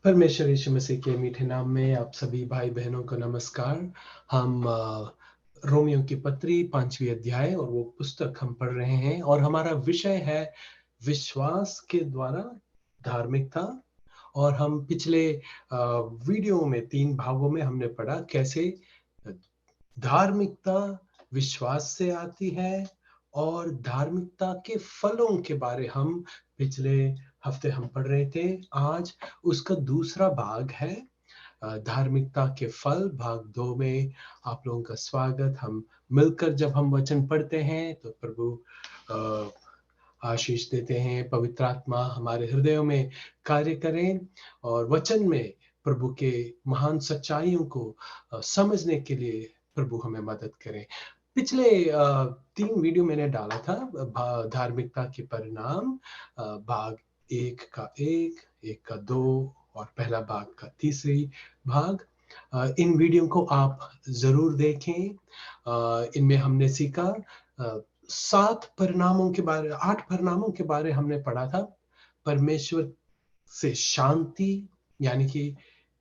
परमेश्वर यीशु मसीह के मीठे नाम में आप सभी भाई बहनों को नमस्कार। हम रोमियो की पत्री 5वीं अध्याय और वो पुस्तक हम पढ़ रहे हैं और हमारा विषय है विश्वास के द्वारा धार्मिकता। और हम पिछले वीडियो में 3 भागों में हमने पढ़ा कैसे धार्मिकता विश्वास से आती है और धार्मिकता के फलों के बारे हम पिछले हफ्ते हम पढ़ रहे थे। आज उसका दूसरा भाग है धार्मिकता के फल, भाग 2 में आप लोगों का स्वागत। हम मिलकर जब हम वचन पढ़ते हैं तो प्रभु आशीष देते हैं, पवित्र आत्मा हमारे हृदयों में कार्य करें और वचन में प्रभु के महान सच्चाइयों को समझने के लिए प्रभु हमें मदद करें। पिछले 3 वीडियो मैंने डाला था धार्मिकता के परिणाम, भाग 1 का 1 का 2 और पहला भाग का तीसरी भाग। इन वीडियो को आप जरूर देखें। इनमें हमने सीखा 8 परिणामों के बारे हमने पढ़ा था। परमेश्वर से शांति यानी कि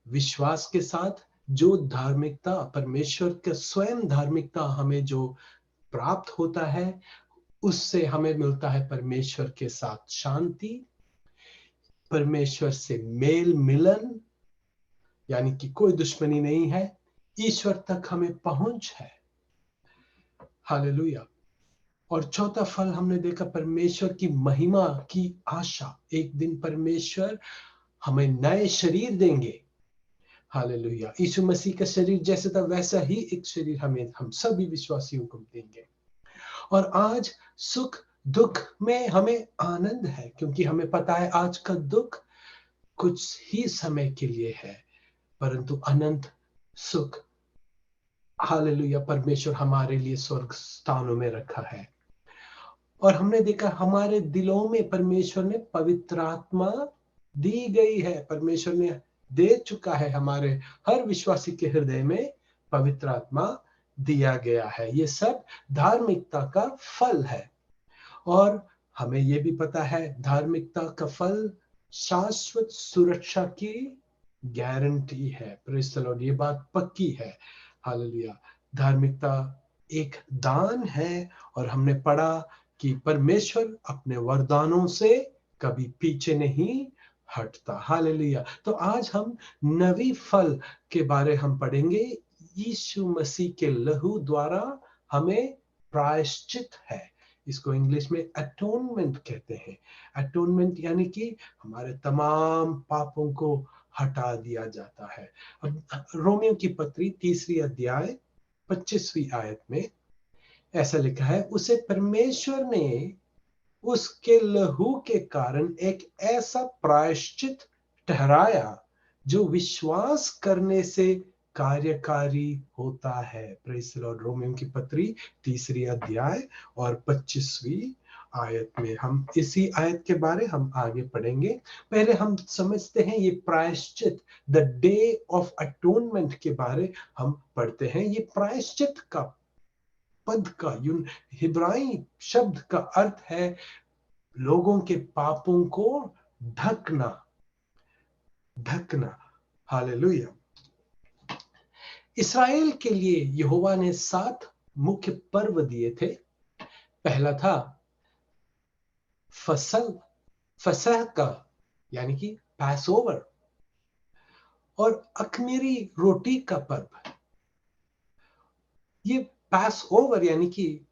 विश्वास के साथ जो धार्मिकता, परमेश्वर का स्वयं धार्मिकता हमें जो प्राप्त होता है उससे हमें मिलता है परमेश्वर के साथ शांति, परमेश्वर से मेल मिलन यानी कि कोई दुश्मनी नहीं है, ईश्वर तक हमें पहुंच है। हालेलुया। और चौथा फल हमने देखा परमेश्वर की महिमा की आशा। एक दिन परमेश्वर हमें नए शरीर देंगे। हालेलुया। यीशु मसीह का शरीर जैसे था वैसा ही एक शरीर हम सभी विश्वासियों को देंगे। और आज सुख दुख में हमें आनंद है क्योंकि हमें पता है आज का दुख कुछ ही समय के लिए है परंतु अनंत सुख हालेलुया परमेश्वर हमारे लिए स्वर्ग स्थानों में रखा है। और हमने देखा हमारे दिलों में परमेश्वर ने पवित्र आत्मा दी गई है। परमेश्वर ने दे चुका है, हमारे हर विश्वासी के हृदय में पवित्र आत्मा दिया गया है। ये सब धार्मिकता का फल है। और हमें ये भी पता है धार्मिकता का फल शाश्वत सुरक्षा की गारंटी है। Praise the Lord. ये बात पक्की है। हालेलुया। धार्मिकता एक दान है और हमने पढ़ा कि परमेश्वर अपने वरदानों से कभी पीछे नहीं हटता। हालेलुया। तो आज हम नवी फल के बारे हम पढ़ेंगे। यीशु मसीह के लहू द्वारा हमें प्रायश्चित है। इसको इंग्लिश में अटोनमेंट कहते हैं। अटोनमेंट यानी कि हमारे तमाम पापों को हटा दिया जाता है। अब रोमियो की पत्री 3री अध्याय 25वीं आयत में ऐसा लिखा है, उसे परमेश्वर ने उसके लहू के कारण एक ऐसा प्रायश्चित ठहराया जो विश्वास करने से कार्यकारी होता है। Praise the Lord. रोमियो की पत्री 3री अध्याय और 25वीं आयत में हम इसी आयत के बारे हम आगे पढ़ेंगे। पहले हम समझते हैं ये प्रायश्चित, द डे ऑफ अटोनमेंट के बारे हम पढ़ते हैं। ये प्रायश्चित का पद का हिब्राई शब्द का अर्थ है लोगों के पापों को ढकना। ढकना। हालेलुया। इस्राएल के लिए यहोवा ने 7 मुख्य पर्व दिए थे। पहला था फसह का यानी कि पैसओवर और अखमीरी रोटी का पर्व। ये पैसओवर यानी कि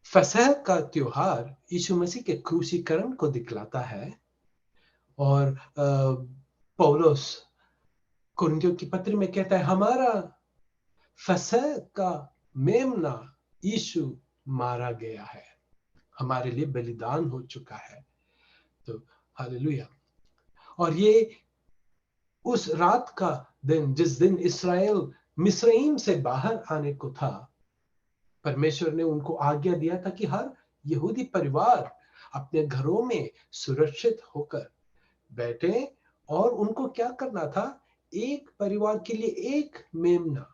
फसह का त्योहार यीशु मसीह के क्रूसीकरण को दिखलाता है। और पौलुस कुरिन्थियों की पत्री में कहता है हमारा फसह का मेमना यीशु मारा गया है, हमारे लिए बलिदान हो चुका है। तो हालेलुया। और ये उस रात का दिन जिस दिन इस्राएल मिस्रईम से बाहर आने को था, परमेश्वर ने उनको आज्ञा दिया था कि हर यहूदी परिवार अपने घरों में सुरक्षित होकर बैठे और उनको क्या करना था, एक परिवार के लिए एक मेमना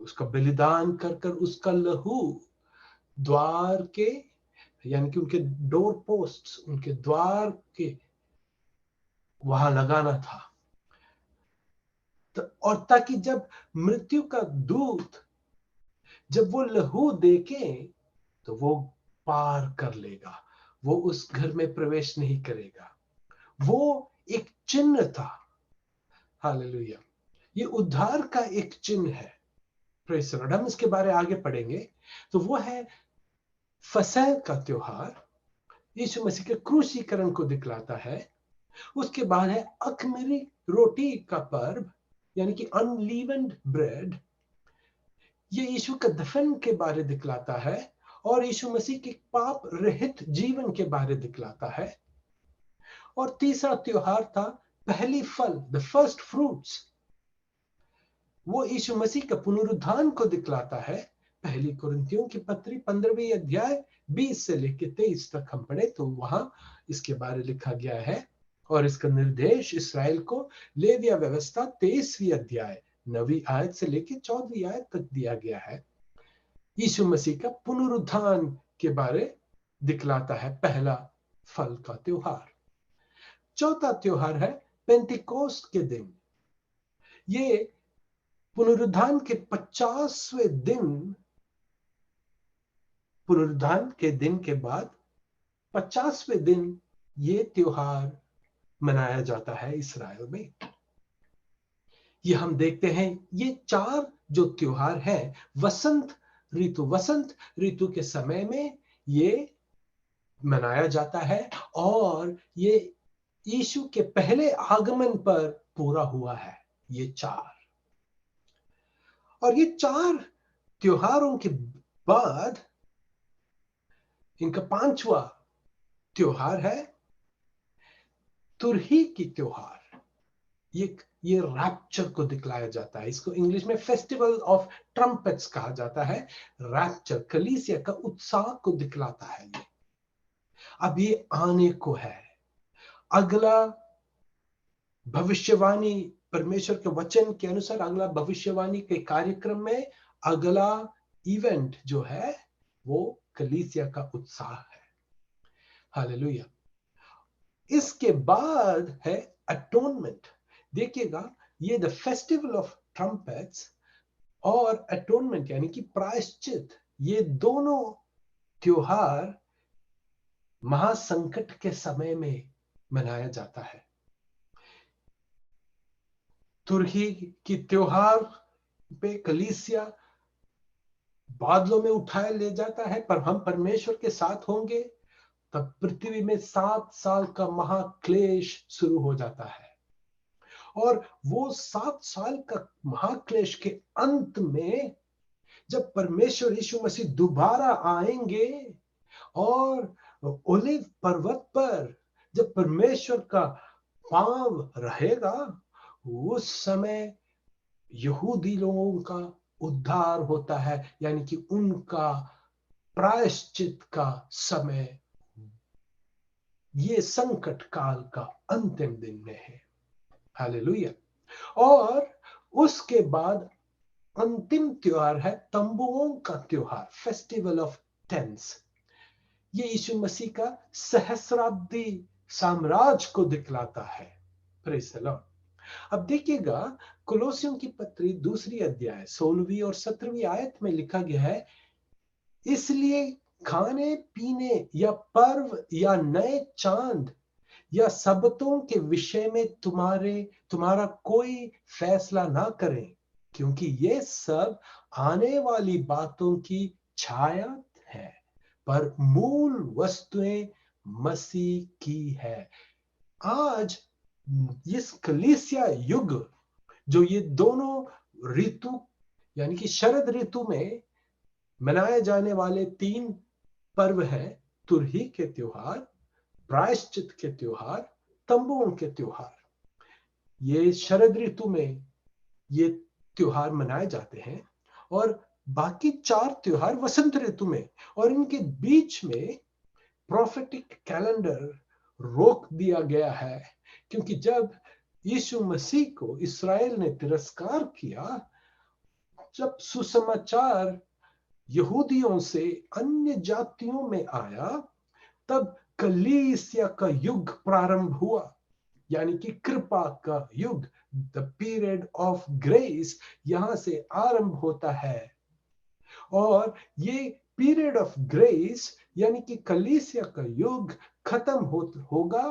उसका बलिदान कर उसका लहू द्वार के यानी कि उनके डोर पोस्ट्स, उनके द्वार के वहां लगाना था। और ताकि जब मृत्यु का दूत जब वो लहू देखे तो वो पार कर लेगा, वो उस घर में प्रवेश नहीं करेगा। वो एक चिन्ह था। हालेलुया। ये उद्धार का एक चिन्ह है। Praise the Lord. हम इसके बारे आगे पढ़ेंगे। तो वो है फसह का त्योहार, यीशु मसीह के क्रूसीकरण को दिखलाता है। उसके बाद है अखमीरी रोटी का पर्व, यानी कि अनलीवेंड ब्रेड। ये यीशु का दफन के बारे दिखलाता है और यीशु मसीह के पाप रहित जीवन के बारे दिखलाता है। और तीसरा त्योहार था पहली फल, द फर्स्ट फ्रूट्स। वो यीशु मसीह का पुनरुत्थान को दिखलाता है। पहली कुरिन्थियों की पत्री 15वीं अध्याय 20 से लेकर 23 तक हम पढ़े तो वहां इसके बारे लिखा गया है। और इसका निर्देश इसराइल को लेविया व्यवस्था 23वीं अध्याय 9वीं आयत से लेकर 14वीं आयत तक दिया गया है। यीशु मसीह का पुनरुत्थान के बारे दिखलाता है पहला फल का त्योहार। चौथा त्योहार है पेंटिकोस्ट के दिन। ये पुनरुत्थान के 50वें दिन, पुनरुत्थान के दिन के बाद 50वें दिन ये त्योहार मनाया जाता है इसराइल में। ये हम देखते हैं ये चार जो त्योहार है वसंत ऋतु के समय में ये मनाया जाता है और ये यीशु के पहले आगमन पर पूरा हुआ है ये चार। और ये चार त्योहारों के बाद इनका पांचवा त्योहार है तुरही की त्योहार। ये रैप्चर को दिखलाया जाता है। इसको इंग्लिश में फेस्टिवल ऑफ ट्रम्पेट्स कहा जाता है। रैप्चर कलीसिया का उत्साह को दिखलाता है। ये अब ये आने को है। अगला भविष्यवाणी परमेश्वर के वचन के अनुसार अगला भविष्यवाणी के कार्यक्रम में अगला इवेंट जो है वो कलीसिया का उत्साह है। हालेलुया। इसके बाद है अटोनमेंट। देखिएगा ये द फेस्टिवल ऑफ ट्रम्पेट्स और अटोनमेंट यानी कि प्रायश्चित, ये दोनों त्योहार महासंकट के समय में मनाया जाता है। तुरही की त्योहार पे कलीसिया बादलों में उठाया ले जाता है, पर हम परमेश्वर के साथ होंगे तब पृथ्वी में 7 साल का महाक्लेश शुरू हो जाता है। और वो 7 साल का महाक्लेश के अंत में जब परमेश्वर यीशु मसीह दोबारा आएंगे और ओलिव पर्वत पर जब परमेश्वर का पांव रहेगा, उस समय यहूदी लोगों का उद्धार होता है, यानी कि उनका प्रायश्चित का समय ये संकट काल का अंतिम दिन में है। हालेलुया। और उसके बाद अंतिम त्योहार है तंबुओं का त्योहार, फेस्टिवल ऑफ टेंट्स। ये यीशु मसीह का सहस्राब्दी साम्राज्य को दिखलाता है। Praise the Lord. अब देखिएगा कुलोसियों की पत्री 2 अध्याय 16वीं और 17वीं आयत में लिखा गया है, इसलिए खाने पीने या पर्व या नए चांद या सबतों के विषय में तुम्हारा कोई फैसला ना करें, क्योंकि ये सब आने वाली बातों की छाया है, पर मूल वस्तुएं मसीह की है। आज इस कलीसिया युग जो ये दोनों ऋतु यानी कि शरद ऋतु में मनाए जाने वाले 3 पर्व हैं, तुरही के त्योहार, प्रायश्चित के त्योहार, तंबुओं के त्योहार। ये शरद ऋतु में ये त्योहार मनाए जाते हैं और बाकी 4 त्योहार वसंत ऋतु में। और इनके बीच में प्रोफेटिक कैलेंडर रोक दिया गया है, क्योंकि जब यीशु मसीह को इस्राएल ने तिरस्कार किया, जब सुसमाचार यहूदियों से अन्य जातियों में आया, तब कलीसिया का युग प्रारंभ हुआ, यानी कि कृपा का युग। द पीरियड ऑफ ग्रेस यहां से आरंभ होता है। और ये पीरियड ऑफ ग्रेस यानी कि कलीसिया का युग खत्म होगा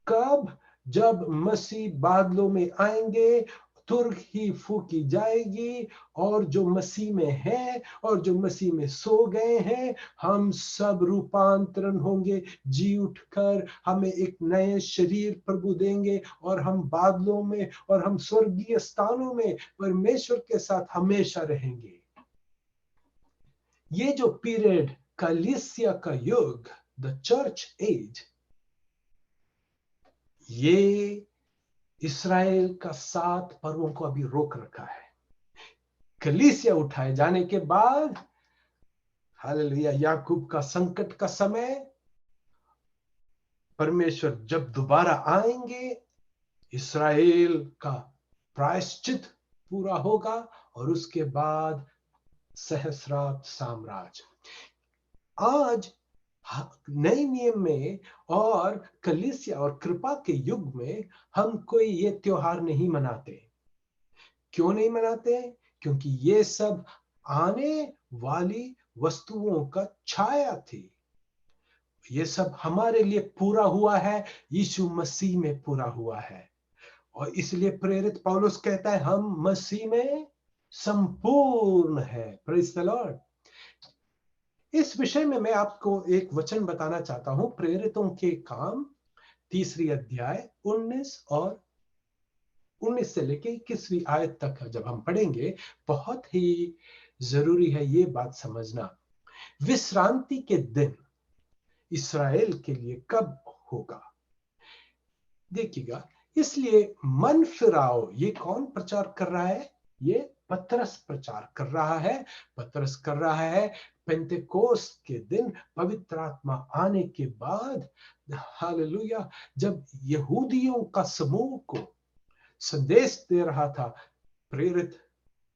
कब? जब मसीह बादलों में आएंगे, तुरही ही फूकी जाएगी, और जो मसीह में है और जो मसीह में सो गए हैं, हम सब रूपांतरण होंगे, जी उठकर हमें एक नए शरीर प्रभु देंगे, और हम बादलों में और हम स्वर्गीय स्थानों में परमेश्वर के साथ हमेशा रहेंगे। ये जो पीरियड कलीसिया का युग, द चर्च एज, ये इस्राएल का 7 पर्वों को अभी रोक रखा है। कलीसिया उठाए जाने के बाद, हालेलुया, याकूब का संकट का समय, परमेश्वर जब दोबारा आएंगे, इस्राएल का प्रायश्चित पूरा होगा, और उसके बाद सहस्राब्द साम्राज्य। आज नए नियम में और कलीसिया और कृपा के युग में हम कोई ये त्योहार नहीं मनाते। क्यों नहीं मनाते? क्योंकि ये सब आने वाली वस्तुओं का छाया थी। ये सब हमारे लिए पूरा हुआ है, यीशु मसीह में पूरा हुआ है। और इसलिए प्रेरित पौलुस कहता है, हम मसीह में संपूर्ण है। Praise the Lord. इस विषय में मैं आपको एक वचन बताना चाहता हूं, प्रेरितों के काम 3 अध्याय 19 से लेके 21वीं आयत तक जब हम पढ़ेंगे, बहुत ही जरूरी है ये बात समझना। विश्रांति के दिन इस्राएल के लिए कब होगा? देखिएगा, इसलिए मन फिराओ, ये कौन प्रचार कर रहा है? ये पतरस प्रचार कर रहा है। पतरस कर रहा है पेंतेकोस्त के दिन, पवित्र आत्मा आने के बाद, हालेलुया, जब यहूदियों का समूह को संदेश दे रहा था प्रेरित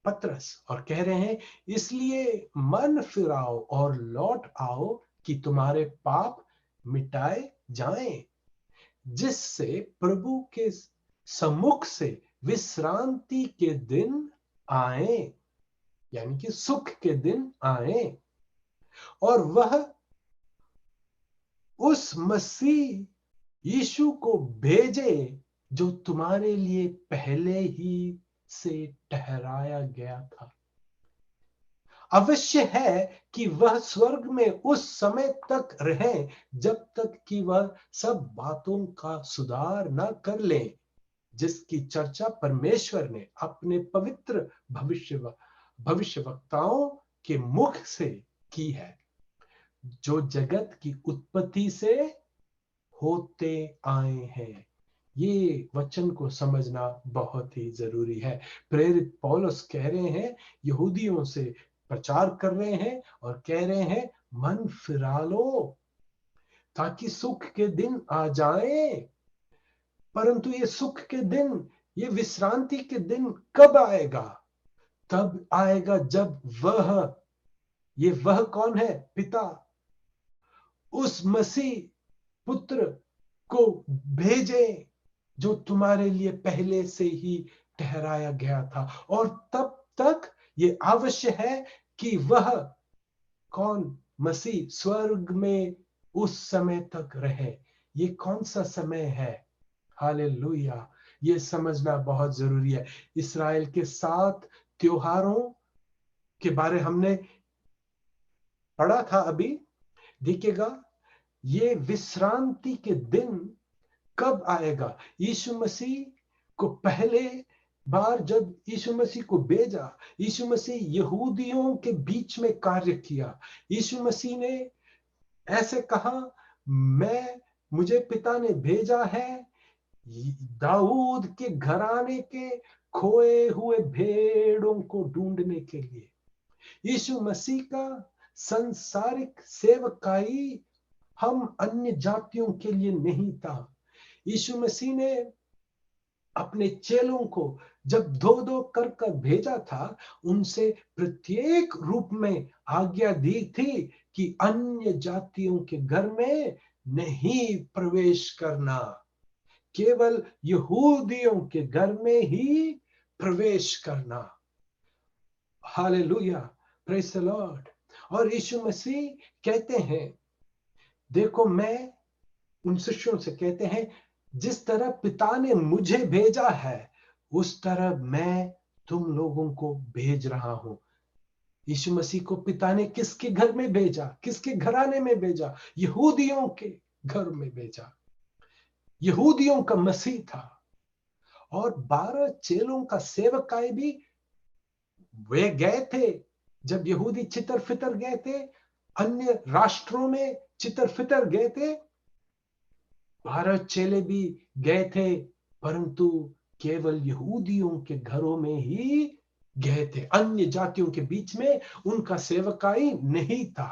पतरस, और कह रहे हैं, इसलिए मन फिराओ और लौट आओ कि तुम्हारे पाप मिटाए जाएं, जिससे प्रभु के सम्मुख से विश्रांति के दिन आए, यानी कि सुख के दिन आए, और वह उस मसीह यीशु को भेजे जो तुम्हारे लिए पहले ही से ठहराया गया था। अवश्य है कि वह स्वर्ग में उस समय तक रहें जब तक कि वह सब बातों का सुधार न कर ले, जिसकी चर्चा परमेश्वर ने अपने पवित्र भविष्यवक्ताओं के मुख से की है, जो जगत की उत्पत्ति से होते आए हैं। ये वचन को समझना बहुत ही जरूरी है। प्रेरित पौलुस कह रहे हैं, यहूदियों से प्रचार कर रहे हैं और कह रहे हैं, मन फिरा लो ताकि सुख के दिन आ जाएं। परंतु ये सुख के दिन, ये विश्रांति के दिन कब आएगा? तब आएगा जब वह कौन है? पिता उस मसीह पुत्र को भेजे जो तुम्हारे लिए पहले से ही ठहराया गया था। और तब तक ये आवश्यक है कि वह कौन? मसीह स्वर्ग में उस समय तक रहे। ये कौन सा समय है? हालेलुया, ये समझना बहुत जरूरी है। इस्राएल के 7 त्योहारों के बारे हमने पढ़ा था अभी। देखिएगा, ये विश्रांति के दिन कब आएगा? यीशु मसीह को पहले बार जब यीशु मसीह को भेजा, यीशु मसीह यहूदियों के बीच में कार्य किया। यीशु मसीह ने ऐसे कहा, मुझे पिता ने भेजा है दाऊद के घराने के खोए हुए भेड़ों को ढूंढने के लिए। यीशु मसीह का संसारिक सेवकाई हम अन्य जातियों के लिए नहीं था। यीशु मसीह ने अपने चेलों को जब दो दो कर भेजा था, उनसे प्रत्येक रूप में आज्ञा दी थी कि अन्य जातियों के घर में नहीं प्रवेश करना, केवल यहूदियों के घर में ही प्रवेश करना। Hallelujah, praise the Lord. और यीशु मसीह कहते हैं, देखो मैं उन शिष्यों से कहते हैं, जिस तरह पिता ने मुझे भेजा है उस तरह मैं तुम लोगों को भेज रहा हूं। यीशु मसीह को पिता ने किसके घर में भेजा, किसके घराने में भेजा? यहूदियों के घर में भेजा। यहूदियों का मसीह था। और 12 चेलों का सेवकाई भी वे गए थे। जब यहूदी चितर फितर गए थे, अन्य राष्ट्रों में चितर फितर गए थे, 12 चेले भी गए थे, परंतु केवल यहूदियों के घरों में ही गए थे। अन्य जातियों के बीच में उनका सेवकाई नहीं था।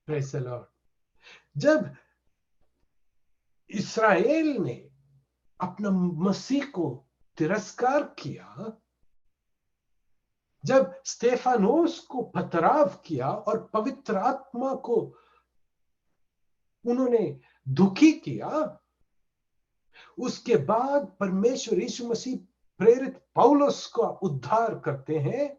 Praise the Lord. जब इस्राएल ने अपना मसीह को तिरस्कार किया, जब स्तेफानोस को पथराव किया और पवित्र आत्मा को उन्होंने दुखी किया, उसके बाद परमेश्वर यीशु मसीह प्रेरित पौलुस का उद्धार करते हैं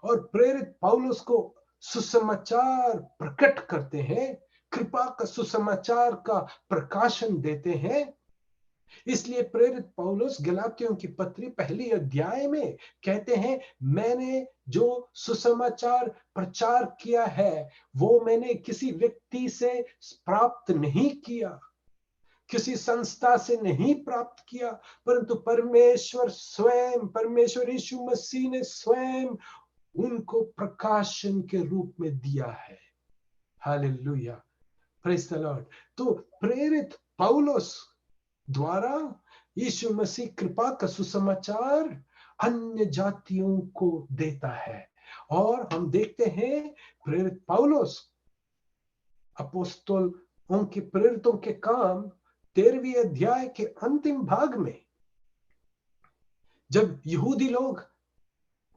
और प्रेरित पौलुस को सुसमाचार प्रकट करते हैं, कृपा का सुसमाचार का प्रकाशन देते हैं। इसलिए प्रेरित पौलुस गलातियों की पत्री पहली अध्याय में कहते हैं, मैंने जो सुसमाचार प्रचार किया है वो मैंने किसी व्यक्ति से प्राप्त नहीं किया, किसी संस्था से नहीं प्राप्त किया, परंतु परमेश्वर स्वयं, परमेश्वर यीशु मसीह ने स्वयं उनको प्रकाशन के रूप में दिया है। Hallelujah, praise the Lord. तो प्रेरित पौलुस द्वारा यीशु मसीह कृपा का सुसमाचार अन्य जातियों को देता है। और हम देखते हैं प्रेरित पौलुस अपोस्तलों के प्रेरितों के काम 13वीं अध्याय के अंतिम भाग में, जब यहूदी लोग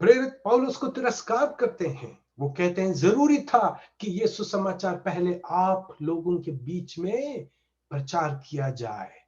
प्रेरित पौलुस को तिरस्कार करते हैं, वो कहते हैं जरूरी था कि ये सुसमाचार पहले आप लोगों के बीच में प्रचार किया जाए,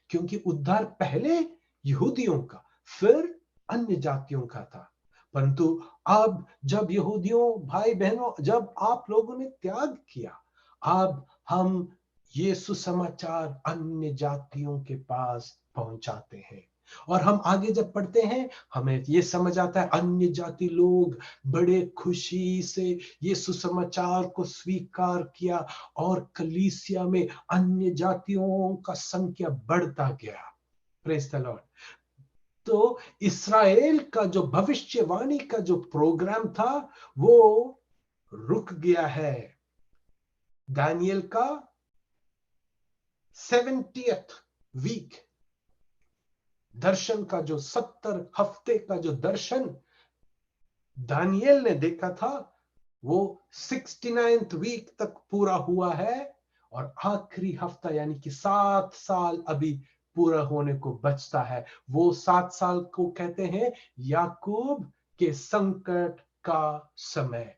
क्योंकि उद्धार पहले यहूदियों का फिर अन्य जातियों का था। परंतु अब जब यहूदियों भाई बहनों, जब आप लोगों ने त्याग किया, अब हम ये सुसमाचार अन्य जातियों के पास पहुंचाते हैं। और हम आगे जब पढ़ते हैं, हमें ये समझ आता है अन्य जाति लोग बड़े खुशी से ये सुसमाचार को स्वीकार किया और कलीसिया में अन्य जातियों का संख्या बढ़ता गया। Praise the Lord. तो इस्राएल का जो भविष्यवाणी का जो प्रोग्राम था वो रुक गया है। दानियल का 70th वीक दर्शन का जो 70 हफ्ते का जो दर्शन दानियल ने देखा था, वो 69th वीक तक पूरा हुआ है और आखिरी हफ्ता यानी कि 7 साल अभी पूरा होने को बचता है। वो 7 साल को कहते हैं याकूब के संकट का समय।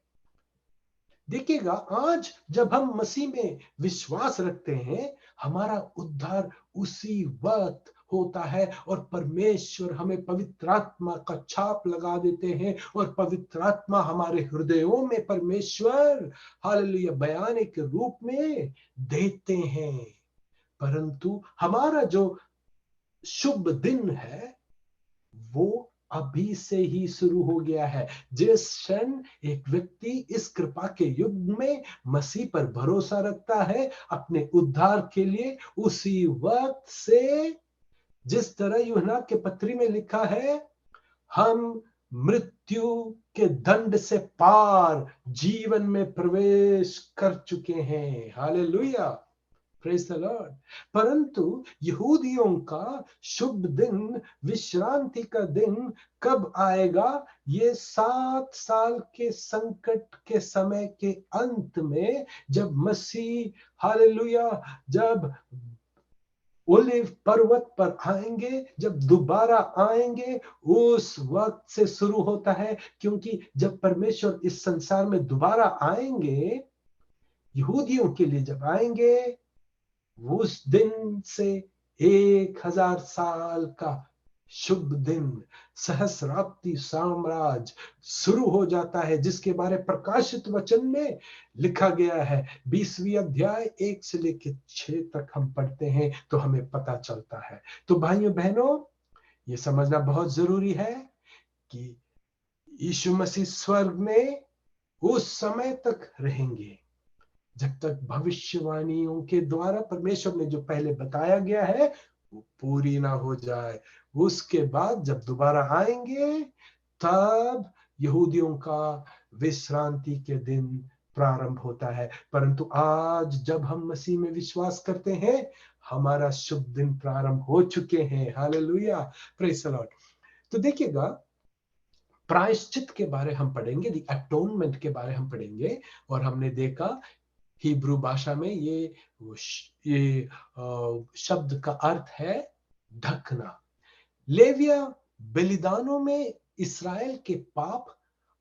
देखिएगा, आज जब हम मसीह में विश्वास रखते हैं, हमारा उद्धार उसी वक्त होता है और परमेश्वर हमें पवित्र आत्मा का छाप लगा देते हैं और पवित्र आत्मा हमारे हृदयों में परमेश्वर हालेलुया बयाने के रूप में देते हैं। परंतु हमारा जो शुभ दिन है वो अभी से ही शुरू हो गया है। जिस क्षण एक व्यक्ति इस कृपा के युग में मसीह पर भरोसा रखता है अपने उद्धार के लिए, उसी वक्त से जिस तरह यूहन्ना के पत्री में लिखा है, हम मृत्यु के दंड से पार जीवन में प्रवेश कर चुके हैं। Hallelujah, praise the Lord. परंतु यहूदियों का शुभ दिन, विश्रांति का दिन कब आएगा? ये 7 साल के संकट के समय के अंत में, जब मसीह हालेलुया जब ओलिव पर्वत पर आएंगे, जब दोबारा आएंगे उस वक्त से शुरू होता है, क्योंकि जब परमेश्वर इस संसार में दोबारा आएंगे, यहूदियों के लिए जब आएंगे, उस दिन से 1000 साल का शुभ दिन, सहस्राब्दी साम्राज्य शुरू हो जाता है, जिसके बारे प्रकाशित वचन में लिखा गया है। 20वीं अध्याय 1 से लेकर 6 तक हम पढ़ते हैं तो हमें पता चलता है। तो भाइयों बहनों, ये समझना बहुत जरूरी है कि यीशु मसीह स्वर्ग में उस समय तक रहेंगे जब तक भविष्यवाणियों के द्वारा परमेश्वर ने जो पहले बताया गया है वो पूरी ना हो जाए। उसके बाद जब दोबारा आएंगे, तब यहूदियों का विश्रांति के दिन प्रारंभ होता है। परंतु आज जब हम मसीह में विश्वास करते हैं, हमारा शुभ दिन प्रारंभ हो चुके हैं। Hallelujah, praise the Lord. तो देखिएगा, प्रायश्चित के बारे हम पढ़ेंगे, द अटोनमेंट के बारे हम पढ़ेंगे, और हमने देखा हिब्रू भाषा में ये शब्द का अर्थ है ढकना। लेविया बलिदानों में इस्राएल के पाप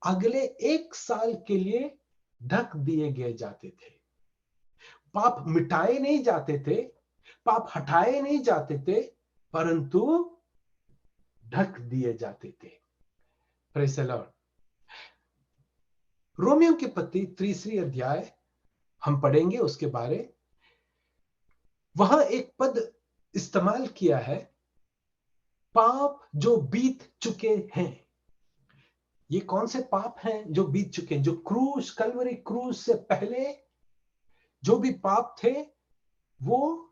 अगले 1 साल के लिए ढक दिए गए जाते थे। पाप मिटाए नहीं जाते थे, पाप हटाए नहीं जाते थे, परंतु ढक दिए जाते थे। Praise the Lord. रोमियो के पत्री 3 अध्याय हम पढ़ेंगे उसके बारे। वहां एक पद इस्तेमाल किया है, पाप जो बीत चुके हैं। ये कौन से पाप हैं जो बीत चुके हैं? जो क्रूस, कलवरी क्रूस से पहले जो भी पाप थे, वो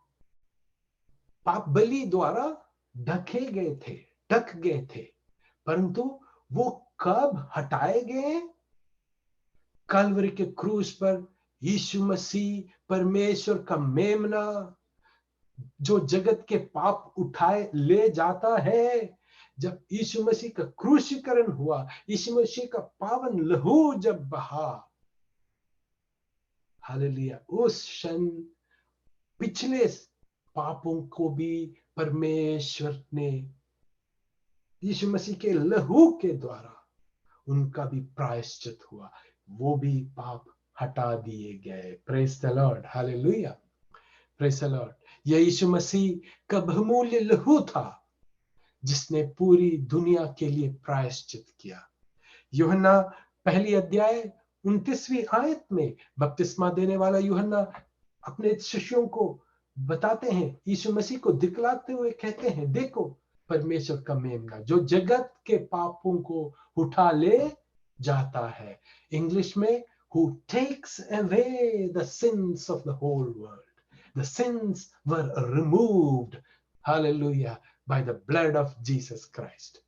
पाप बलि द्वारा ढके गए थे, ढक गए थे, परंतु वो कब हटाए गए? कलवरी के क्रूस पर यीशु मसीह, परमेश्वर का मेमना, जो जगत के पाप उठाए ले जाता है, जब यीशु मसीह का क्रूसीकरण हुआ, यीशु मसीह का पावन लहू जब बहा, हालेलुया, उस क्षण पिछले पापों को भी परमेश्वर ने यीशु मसीह के लहू के द्वारा उनका भी प्रायश्चित हुआ, वो भी पाप हटा दिए गए। Praise the Lord, hallelujah, praise the Lord. यह यीशु मसीह का बहुमूल्य लहू था जिसने पूरी दुनिया के लिए प्रायश्चित किया। यूहन्ना पहली अध्याय 29वीं आयत में बपतिस्मा देने वाला यूहन्ना अपने शिष्यों को बताते हैं, यीशु मसीह को दिखलाते हुए कहते हैं, देखो परमेश्वर का मेमना जो जगत के पापों को उठा ले जाता है। इंग्लिश में who takes away the sins of the whole world. The sins were removed, hallelujah, by the blood of Jesus Christ.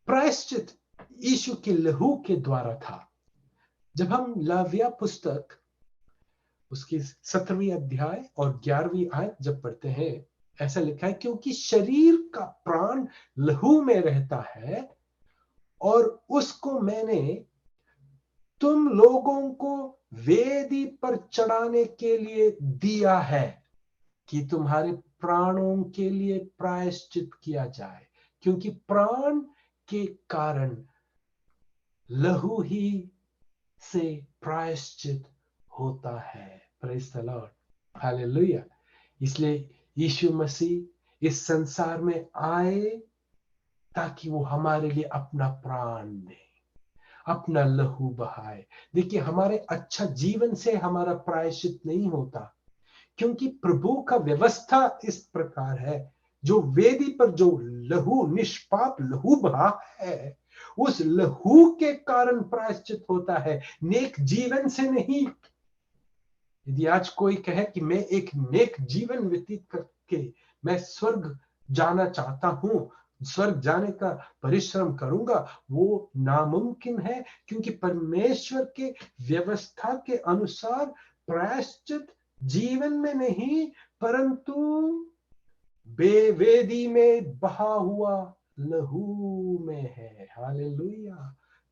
प्रायश्चित यीशु के लहू के द्वारा था। जब हम लाविया पुस्तक उसकी 17वीं अध्याय और 11वीं आयत जब पढ़ते हैं, ऐसा लिखा है, क्योंकि शरीर का प्राण लहू में रहता है और उसको मैंने तुम लोगों को वेदी पर चढ़ाने के लिए दिया है कि तुम्हारे प्राणों के लिए प्रायश्चित किया जाए, क्योंकि प्राण के कारण लहू ही से प्रायश्चित होता है। Praise the Lord, hallelujah. इसलिए यीशु मसीह इस संसार में आए ताकि वो हमारे लिए अपना प्राण दे, अपना लहू बहाए। देखिए, हमारे अच्छा जीवन से हमारा प्रायश्चित नहीं होता, क्योंकि प्रभु का व्यवस्था इस प्रकार है, जो वेदी पर जो लहू, निष्पाप लहू बहा है, उस लहू के कारण प्रायश्चित होता है, नेक जीवन से नहीं। यदि आज कोई कहे कि मैं एक नेक जीवन व्यतीत करके मैं स्वर्ग जाना चाहता हूं, स्वर्ग जाने का परिश्रम करूंगा, वो नामुमकिन है, क्योंकि परमेश्वर के व्यवस्था के अनुसार प्रायश्चित जीवन में नहीं, परंतु बेवेदी में बहा हुआ लहू में है। Hallelujah,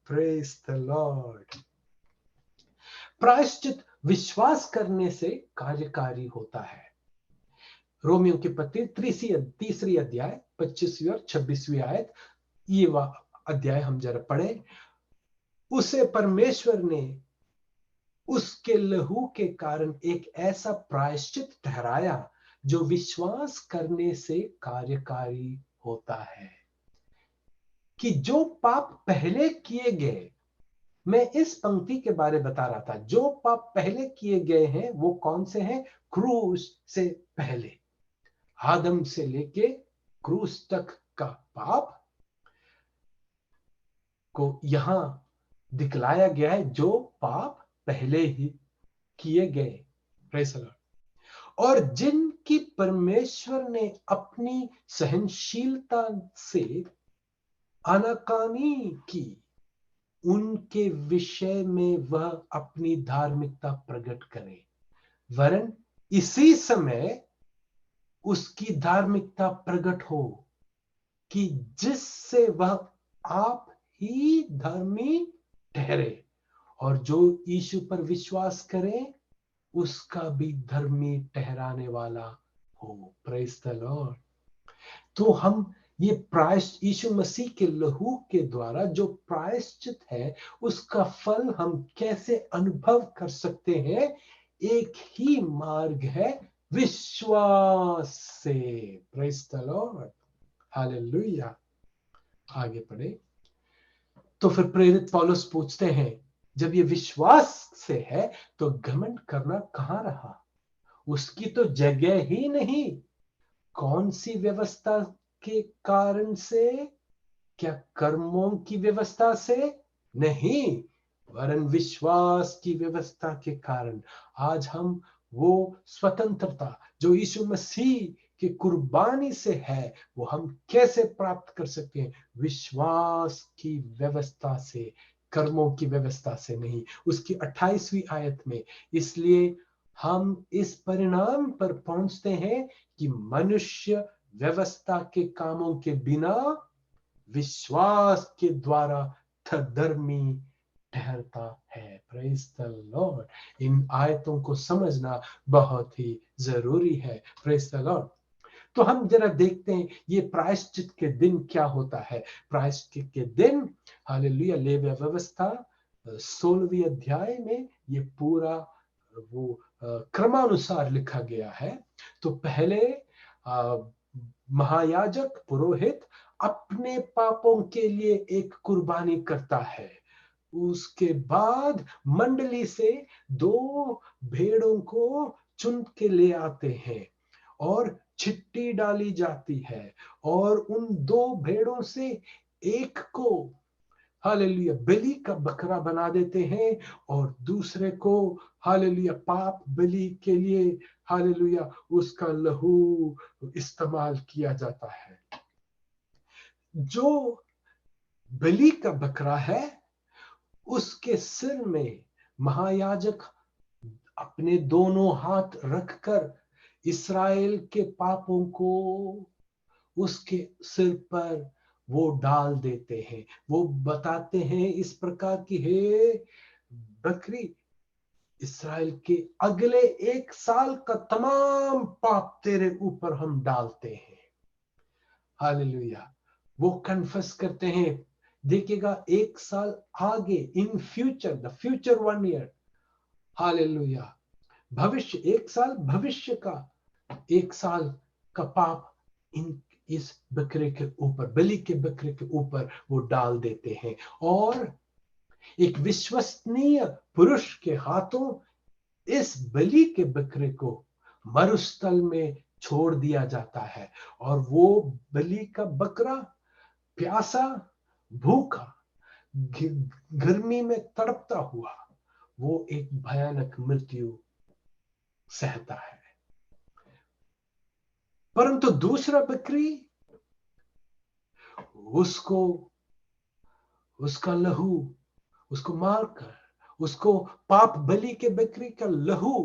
praise the Lord. प्रायश्चित विश्वास करने से कार्यकारी होता है। रोमियो की पत्री तीसरी अध्याय 25वीं और 26वीं आयत, ये अध्याय हम जरा पढ़े। उसे परमेश्वर ने उसके लहू के कारण एक ऐसा प्रायश्चित ठहराया जो विश्वास करने से कार्यकारी होता है, कि जो पाप पहले किए गए, मैं इस पंक्ति के बारे बता रहा था, जो पाप पहले किए गए हैं वो कौन से हैं? क्रूस से पहले, आदम से लेके क्रूस तक का पाप को यहां दिखलाया गया है, जो पाप पहले ही किए गए। Praise the Lord. और जिनकी परमेश्वर ने अपनी सहनशीलता से आनाकानी की, उनके विषय में वह अपनी धार्मिकता प्रकट करे, वरन इसी समय उसकी धार्मिकता प्रकट हो, कि जिससे वह आप ही धर्मी ठहरे, और जो यीशु पर विश्वास करे उसका भी धर्मी ठहराने वाला हो। Praise the Lord. तो हम ये यीशु मसीह के लहू के द्वारा जो प्रायश्चित है, उसका फल हम कैसे अनुभव कर सकते हैं? एक ही मार्ग है, विश्वास से। Praise the Lord, hallelujah. आगे पढ़े तो फिर प्रेरित पौलुस पूछते हैं, जब ये विश्वास से है तो घमंड करना कहां रहा? उसकी तो जगह ही नहीं। कौन सी व्यवस्था के कारण से? क्या कर्मों की व्यवस्था से? नहीं, वरन विश्वास की व्यवस्था के कारण। आज हम वो स्वतंत्रता जो यीशु मसीह की कुर्बानी से है, वो हम कैसे प्राप्त कर सकते हैं? विश्वास की व्यवस्था से, कर्मों की व्यवस्था से नहीं। उसकी 28वीं आयत में, इसलिए हम इस परिणाम पर पहुंचते हैं कि मनुष्य व्यवस्था के कामों के बिना विश्वास के द्वारा धर्मी ठहरता है। Praise the Lord. इन आयतों को समझना बहुत ही जरूरी है। Praise the Lord. तो हम जरा देखते हैं ये प्रायश्चित के दिन क्या होता है। प्रायश्चित के दिन, हालेलुया, लेवी व्यवस्था 16वीं अध्याय में ये पूरा वो क्रमानुसार लिखा गया है। तो पहले महायाजक पुरोहित अपने पापों के लिए एक कुर्बानी करता है। उसके बाद मंडली से 2 भेड़ों को चुन के ले आते हैं और चिट्ठी डाली जाती है, और उन 2 भेड़ों से एक को, हालेलुया, बलि का बकरा बना देते हैं, और दूसरे को, हालेलुया, पाप बलि के लिए, हालेलुया, उसका लहू इस्तेमाल किया जाता है। जो बलि का बकरा है, उसके सिर में महायाजक अपने दोनों हाथ रखकर इस्राएल के पापों को उसके सिर पर वो डाल देते हैं। वो बताते हैं इस प्रकार की, हे बकरी, इस्राएल के अगले 1 साल का तमाम पाप तेरे ऊपर हम डालते हैं। हालेलुया। वो कन्फेस करते हैं। देखिएगा, 1 साल आगे, in future, the future 1 year, hallelujah, भविष्य 1 साल, भविष्य का 1 साल का पाप इस बकरे के ऊपर, बलि के बकरे के ऊपर वो डाल देते हैं, और एक विश्वसनीय पुरुष के हाथों इस बलि के बकरे को मरुस्थल में छोड़ दिया जाता है। और वो बलि का बकरा प्यासा, भूखा, गर्मी में तड़पता हुआ, वो एक भयानक मृत्यु सहता है। परंतु दूसरा बकरी, उसको, उसका लहू, उसको मारकर, उसको पाप बलि के बकरी का लहू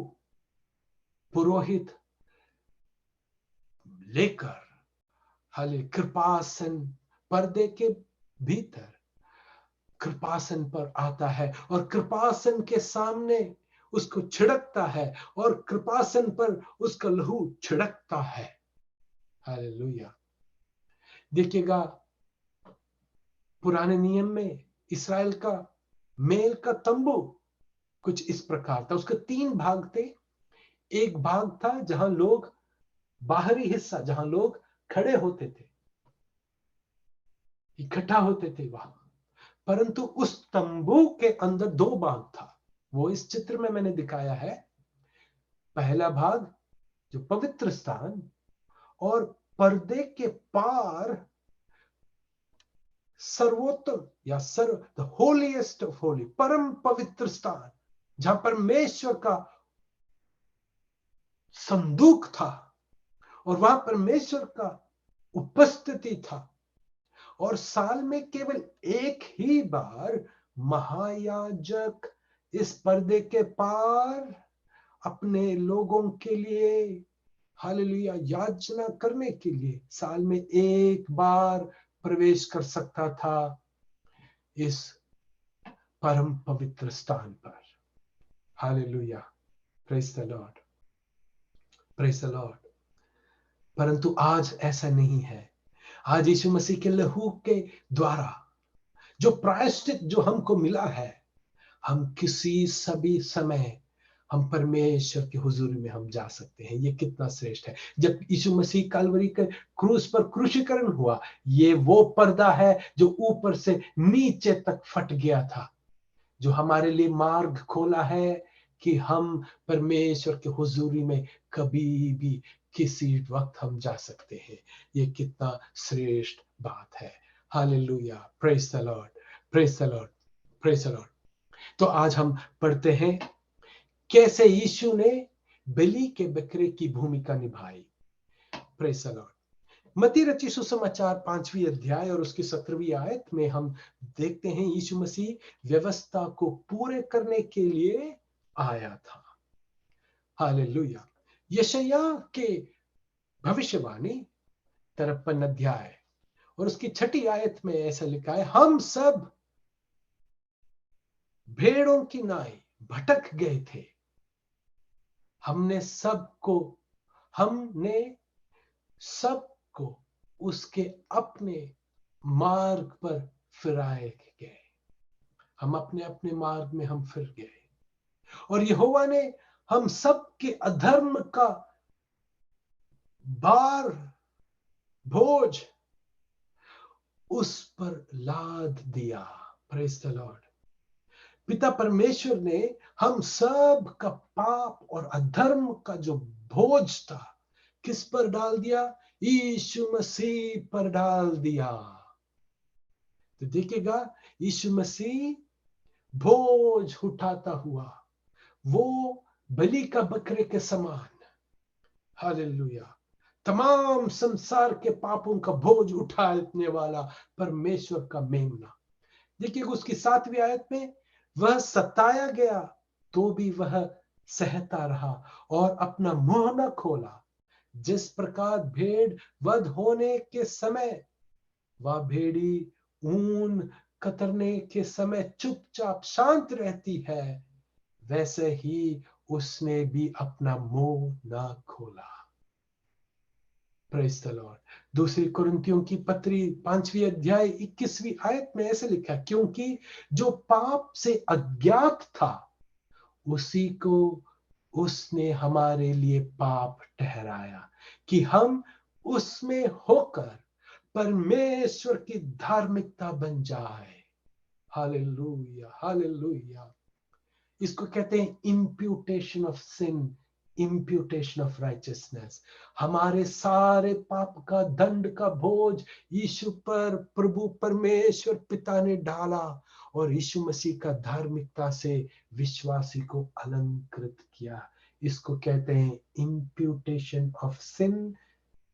पुरोहित लेकर, हाले कृपासन, पर्दे के भीतर कृपासन पर आता है, और कृपासन के सामने उसको छिड़कता है और कृपासन पर उसका लहू छिड़कता है। हालेलुया। देखिएगा, पुराने नियम में इस्राएल का मेल का तंबू कुछ इस प्रकार था। उसके 3 भाग थे। एक भाग था जहां लोग, बाहरी हिस्सा जहां लोग खड़े होते थे, इकट्ठा होते थे वहां। परंतु उस तंबू के अंदर 2 भाग था। वो इस चित्र में मैंने दिखाया है। पहला भाग जो पवित्र स्थान, और पर्दे के पार सर्वोत्तम या द होलीएस्ट ऑफ होली, परम पवित्र स्थान, जहां परमेश्वर का संदूक था और वहां परमेश्वर का उपस्थिति था। और साल में केवल एक ही बार महायाजक इस पर्दे के पार अपने लोगों के लिए, हालेलुया, याचना करने के लिए साल में एक बार प्रवेश कर सकता था इस परम पवित्र स्थान पर। Hallelujah, praise the Lord, praise the Lord. परंतु आज ऐसा नहीं है। आज यीशु मसीह के लहू के द्वारा जो प्रायश्चित जो हमको मिला है, हम किसी सभी समय हम परमेश्वर की हुजूरी में हम जा सकते हैं। ये कितना श्रेष्ठ है। जब यीशु मसीह कलवरी के क्रूस पर क्रूसीकरण हुआ, ये वो पर्दा है जो ऊपर से नीचे तक फट गया था, जो हमारे लिए मार्ग खोला है कि हम परमेश्वर के हुजूरी में कभी भी किसी वक्त हम जा सकते हैं। ये कितना श्रेष्ठ बात है। Hallelujah, praise the Lord, praise the Lord, praise the Lord. तो आज हम पढ़ते हैं कैसे यीशु ने बलि के बकरे की भूमिका निभाई। Praise the Lord. मत्ती रचित सुसमाचार 5वीं अध्याय और उसकी 17वीं आयत में हम देखते हैं यीशु मसीह व्यवस्था को पूरे करने के लिए आया था। हालेलुया। यशायाह के भविष्यवाणी 53 अध्याय और उसकी 6ठी आयत में ऐसा लिखा है, हम सब भेड़ों की नाई भटक गए थे, हमने सबको उसके अपने मार्ग पर फिराए गए। हम अपने अपने मार्ग में हम फिर गए और यहोवा ने हम सब के अधर्म का भार, बोझ उस पर लाद दिया। Praise the Lord. पिता परमेश्वर ने हम सब का पाप और अधर्म का जो बोझ था किस पर डाल दिया? यीशु मसीह पर डाल दिया। तो देखिएगा, यीशु मसीह बोझ उठाता हुआ, वो बलि का बकरे के समान, हालेलुया, तमाम संसार के पापों का बोझ उठाने वाला परमेश्वर का मेमना। देखिए उसकी 7वीं आयत में, वह सताया गया तो भी वह सहता रहा और अपना मुंह न खोला। जिस प्रकार भेड़ वध होने के समय वह भेड़ी ऊन कतरने के समय चुपचाप शांत रहती है, वैसे ही उसने भी अपना मुंह न खोला। Praise the Lord. दूसरी कुरिन्थियों की पत्री 5वीं अध्याय 21वीं आयत में ऐसे लिखा, क्योंकि जो पाप से अज्ञात था उसी को उसने हमारे लिए पाप ठहराया कि हम उसमें होकर परमेश्वर की धार्मिकता बन जाए। हालेलुया, हालेलुया। इसको कहते हैं imputation of sin, imputation of righteousness. हमारे सारे पाप का दंड का बोझ यीशु पर प्रभु परमेश्वर पिता ने डाला और यीशु मसीह का धार्मिकता से विश्वासी को अलंकृत किया। इसको कहते हैं imputation of sin,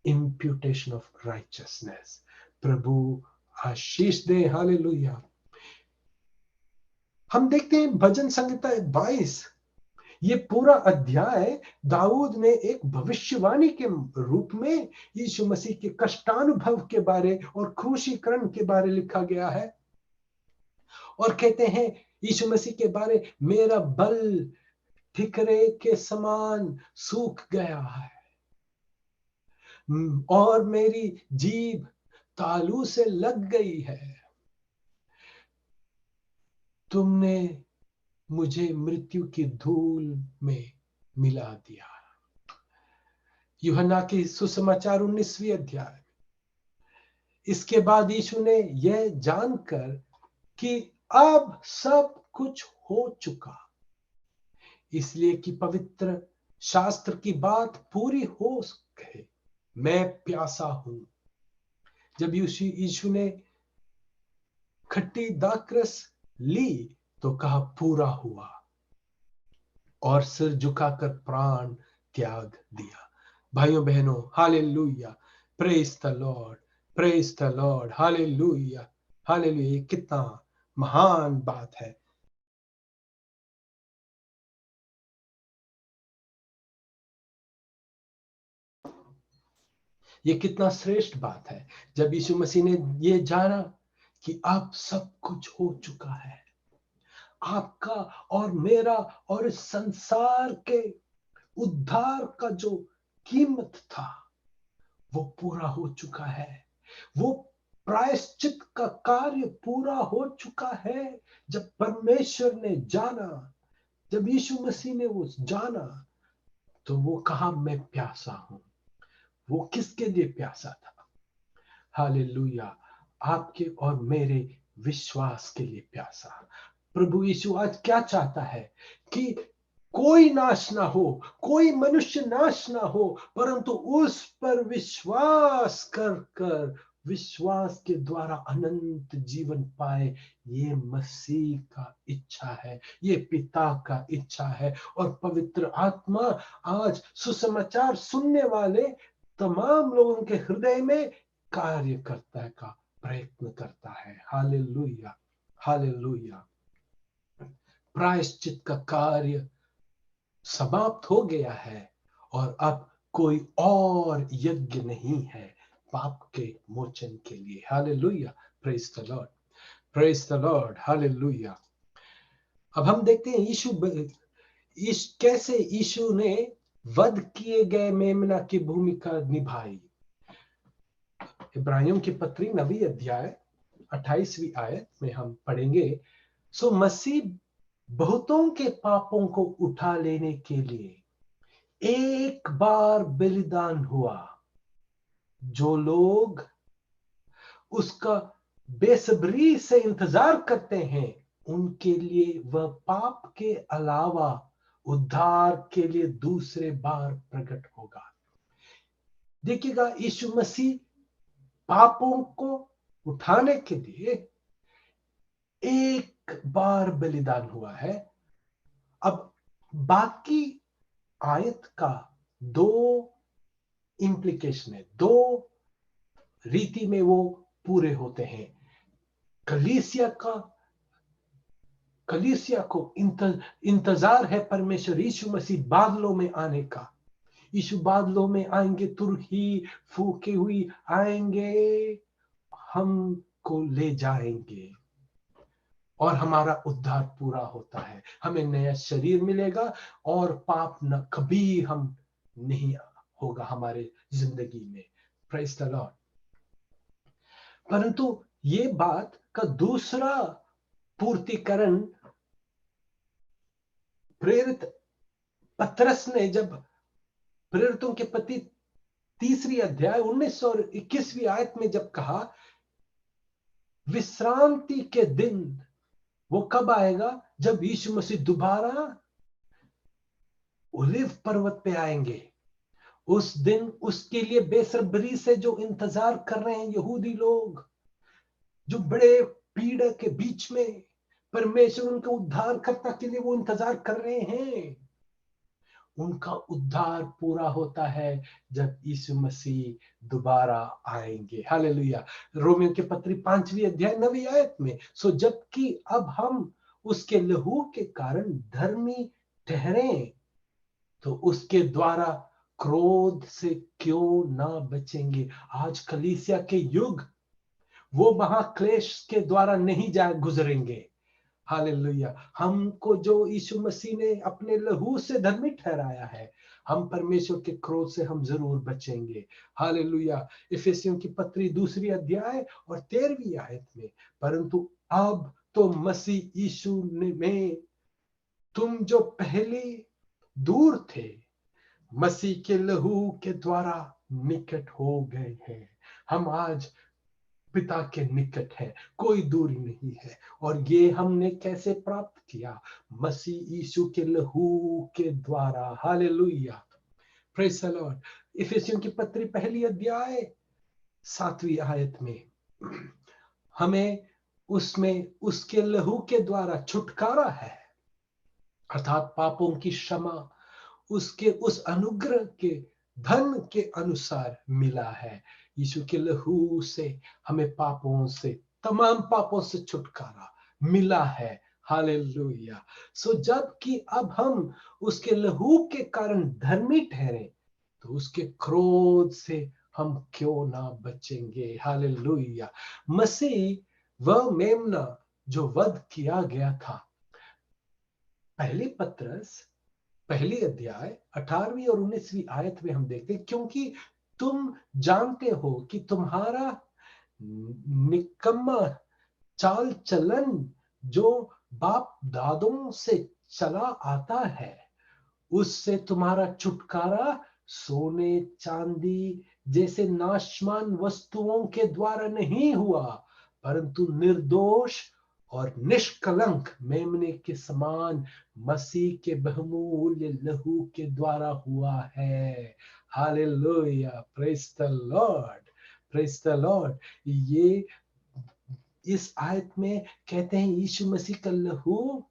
imputation of righteousness. प्रभु आशीष दे। हालेलुया। हम देखते हैं भजन संहिता 22, ये पूरा अध्याय दाऊद ने एक भविष्यवाणी के रूप में यीशु मसीह के कष्टानुभव के बारे और क्रूसीकरण के बारे लिखा गया है। और कहते हैं यीशु मसीह के बारे, मेरा बल ठिकरे के समान सूख गया है और मेरी जीभ तालू से लग गई है। तुमने मुझे मृत्यु की धूल में मिला दिया। यूहन्ना की सुसमाचार 19वीं अध्याय। इसके बाद यीशु ने यह जानकर कि अब सब कुछ हो चुका, इसलिए कि पवित्र शास्त्र की बात पूरी हो गई, मैं प्यासा हूं। जब यीशु ने खट्टी दाखरस ली तो कहा पूरा हुआ और सिर झुकाकर प्राण त्याग दिया। भाइयों बहनों, hallelujah, praise the Lord, praise the Lord, hallelujah, hallelujah. ये कितना महान बात है। ये कितना श्रेष्ठ बात है जब यीशु मसीह ने ये जाना कि अब सब कुछ हो चुका है। आपका और मेरा और इस संसार के उद्धार का जो कीमत था वो पूरा हो चुका है। वो प्रायश्चित का कार्य पूरा हो चुका है। जब परमेश्वर ने जाना, जब यीशु मसीह ने वो जाना तो वो कहा मैं प्यासा हूं। वो किसके लिए प्यासा था? हालेलुया, आपके और मेरे विश्वास के लिए प्यासा। प्रभु यीशु आज क्या चाहता है कि कोई नाश ना हो, कोई मनुष्य नाश ना हो, परंतु उस पर विश्वास कर विश्वास के द्वारा अनंत जीवन पाए। ये मसीह का इच्छा है, ये पिता का इच्छा है। और पवित्र आत्मा आज सुसमाचार सुनने वाले तमाम लोगों के हृदय में कार्य करता का प्रयत्न करता है। Hallelujah, hallelujah. प्रायश्चित का कार्य समाप्त हो गया है और अब कोई और यज्ञ नहीं है पाप के मोचन के लिए। Hallelujah, praise the Lord, praise the Lord, hallelujah. अब हम देखते हैं कैसे यीशु ने वध किए गए मेमना की भूमिका निभाई। इब्राहिम की पत्री 9वीं अध्याय 28वीं आयत में हम पढ़ेंगे, सो मसीह बहुतों के पापों को उठा लेने के लिए एक बार बलिदान हुआ। जो लोग उसका बेसब्री से इंतजार करते हैं उनके लिए वह पाप के अलावा उद्धार के लिए दूसरे बार प्रकट होगा। देखिएगा, यीशु मसीह पापों को उठाने के लिए एक बार बलिदान हुआ है। अब बाकी आयत का दो इंप्लीकेशन है, दो रीति में वो पूरे होते हैं। कलीसिया को इंतजार है परमेश्वर यीशु मसीह बादलों में आने का। यीशु बादलों में आएंगे, तुरही फूके हुई आएंगे, हमको ले जाएंगे और हमारा उद्धार पूरा होता है। हमें नया शरीर मिलेगा और पाप न कभी हम नहीं होगा हमारे जिंदगी में। Praise the Lord. परंतु ये बात का दूसरा पूर्तिकरण प्रेरित पतरस ने जब प्रेरितों के प्रति 3री अध्याय 19 और 21वीं आयत में जब कहा, विश्रांति के दिन वो कब आएगा? जब यीशु मसीह दोबारा ओलिव पर्वत पे आएंगे। उस दिन उसके लिए बेसब्री से जो इंतजार कर रहे हैं यहूदी लोग, जो बड़े पीड़ा के बीच में परमेश्वर उनके उद्धारकर्ता के लिए वो इंतजार कर रहे हैं, उनका उद्धार पूरा होता है जब यीशु मसीह दोबारा आएंगे। हालेलुया। रोमियो के पत्री 5वीं अध्याय 9वीं आयत में, सो जबकि अब हम उसके लहू के कारण धर्मी ठहरे तो उसके द्वारा क्रोध से क्यों ना बचेंगे। आज कलीसिया के युग वो महाक्लेश के द्वारा नहीं गुजरेंगे। हालेलुया। हमको जो यीशु मसीह ने अपने लहू से धर्मी ठहराया है, हम परमेश्वर के क्रोध से हम जरूर बचेंगे। हालेलुया। इफिसियों की पत्री 2 अध्याय और 13वीं आयत में, परंतु अब तो मसीह यीशु में तुम जो पहले दूर थे, मसीह के लहू के द्वारा निकट हो गए हैं। हम आज पिता के निकट है, कोई दूरी नहीं है। और ये हमने कैसे प्राप्त किया? मसीह यीशु के लहू के द्वारा। Hallelujah, praise the Lord. इफिसियों की पत्री 1 अध्याय 7वीं आयत में हमें उसमें उसके लहू के द्वारा छुटकारा है, अर्थात पापों की क्षमा उसके उस अनुग्रह के धन के अनुसार मिला है। यीशु के लहू से हमें पापों से, तमाम पापों से छुटकारा मिला है। हालेलुया। सो जबकि अब हम उसके लहू के कारण धर्मी ठहरे, तो उसके क्रोध से हम क्यों ना बचेंगे? हालेलुया। मसीह वह मेमना जो वध किया गया था। पहली पत्रस 1 अध्याय 18वीं और 19वीं आयत में हम देखते हैं, क्योंकि तुम जानते हो कि तुम्हारा निकम्मा चाल चलन जो बाप दादों से चला आता है, उससे तुम्हारा छुटकारा सोने चांदी जैसे नाशमान वस्तुओं के द्वारा नहीं हुआ, परंतु निर्दोष और निष्कलंक मेमने के समान मसीह के बहुमूल्य लहू के द्वारा हुआ है। Hallelujah, praise the Lord, praise the Lord. ये इस आयत में कहते हैं यीशु मसीह का लहू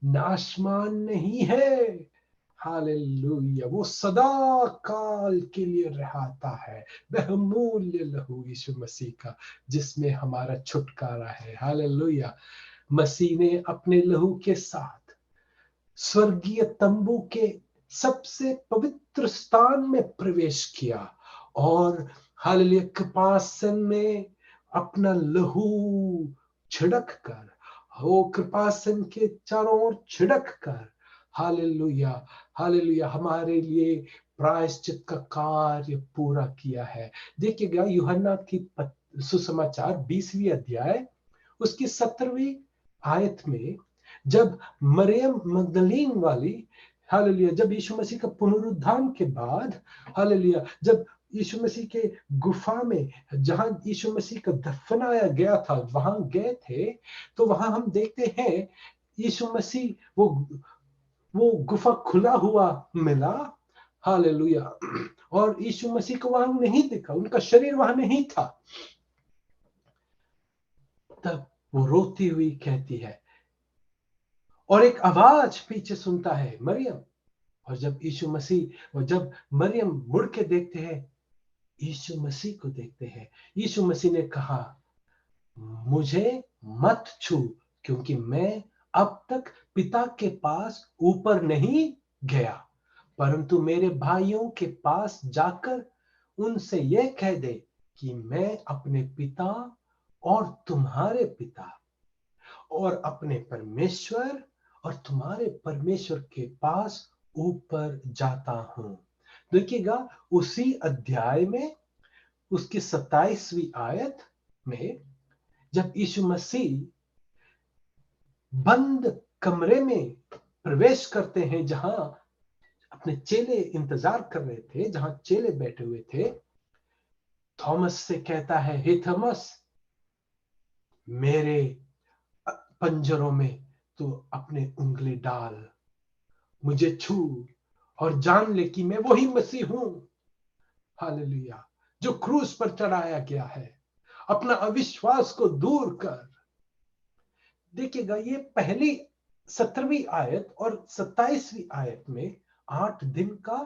नाशमान नहीं है। हालेलुया, वो सदा काल के लिए रहता है। बहुमूल्य लहू यीशु मसीह का, जिसमें हमारा छुटकारा है। हालेलुया। मसीह ने अपने लहू के साथ स्वर्गीय तंबू के सबसे पवित्र स्थान में प्रवेश किया और हालेलुया कृपासन में अपना लहू छिड़क कर, वो कृपासन के चारों ओर छिड़क कर, हालेलुया, हालेलुया, हमारे लिए प्रायश्चित का कार्य पूरा किया है। देखिएगा यूहन्ना की सुसमाचार 20वीं अध्याय उसकी 17वीं आयत में, जब मरियम मगदलीन वाली, हालेलुया, जब यीशु मसीह का पुनरुत्थान के बाद, हालेलुया, जब यीशु मसीह के गुफा में जहां यीशु मसीह का दफनाया गया था वहां गए थे, तो वहां हम देखते हैं यीशु मसीह वो गुफा खुला हुआ मिला। हालेलुया। और यीशु मसीह को वहां नहीं दिखा, उनका शरीर वहां नहीं था। तब वो रोती हुई कहती है और एक आवाज पीछे सुनता है, मरियम। और जब यीशु मसीह, और जब मरियम मुड़ के देखते हैं, यीशु मसीह को देखते हैं, यीशु मसीह ने कहा, मुझे मत छू, क्योंकि मैं अब तक पिता के पास ऊपर नहीं गया, परंतु मेरे भाइयों के पास जाकर उनसे यह कह दे कि मैं अपने पिता और तुम्हारे पिता और अपने परमेश्वर और तुम्हारे परमेश्वर के पास ऊपर जाता हूं। देखिएगा उसी अध्याय में उसकी 27वीं आयत में, जब यीशु मसीह बंद कमरे में प्रवेश करते हैं, जहां अपने चेले इंतजार कर रहे थे, जहां चेले बैठे हुए थे, थॉमस से कहता है, हे थॉमस, मेरे पंजरों में तू अपने उंगली डाल, मुझे छू और जान ले कि मैं वही मसीह हूं। हालेलुया, जो क्रूस पर चढ़ाया गया है। अपना अविश्वास को दूर कर। देखिएगा ये पहली 17वीं आयत और 27वीं आयत में 8 दिन का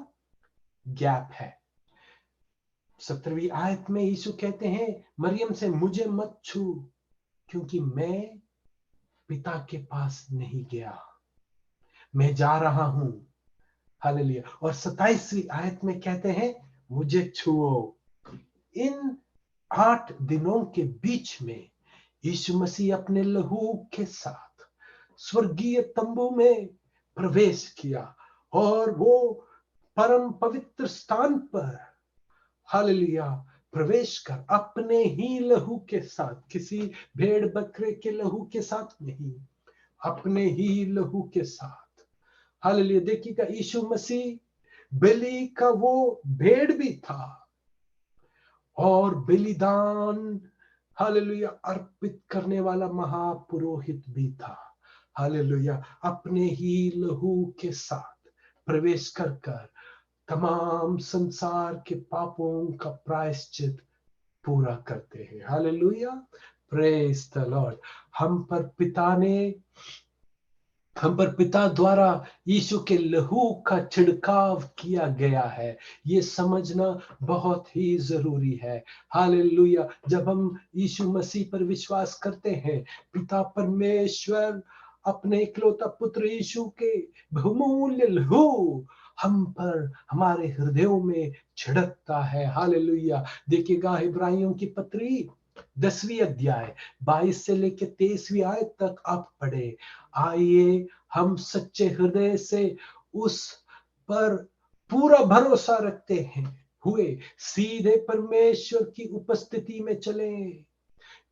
गैप है। 17वीं आयत में यीशु कहते हैं मरियम से, मुझे मत छू, क्योंकि मैं पिता के पास नहीं गया, मैं जा रहा हूं। हालेलुया। और 27वीं आयत में कहते हैं, मुझे छुओ। इन 8 दिनों के बीच में यीशु मसीह अपने लहू के साथ स्वर्गीय तंबू में प्रवेश किया और वो परम पवित्र स्थान पर हालेलुया प्रवेश कर अपने ही लहू के साथ, किसी भेड़ बकरे के लहू के साथ नहीं, अपने ही लहू के साथ, हालेलुया। देखिएगा यीशु मसीह बलि का वो भेड़ भी था और बलिदान हालेलुया अर्पित करने वाला महापुरोहित भी था। हालेलुया अपने ही लहू के साथ प्रवेश कर कर तमाम संसार के पापों का प्रायश्चित पूरा करते हैं। Hallelujah praise the Lord. हम पर पिता द्वारा यीशु के लहू का छिड़काव किया गया है, ये समझना बहुत ही जरूरी है। हालेलुया जब हम यीशु मसीह पर विश्वास करते हैं, पिता परमेश्वर अपने इकलौता पुत्र यीशु के बहुमूल्य लहू हम पर हमारे हृदयों में छिड़कता है। हालेलुया देखिएगा इब्रानियों की पत्री 10वीं अध्याय 22 से लेकर 23वीं आयत तक आप पढ़े। आइए हम सच्चे हृदय से उस पर पूरा भरोसा रखते हैं हुए सीधे परमेश्वर की उपस्थिति में चले,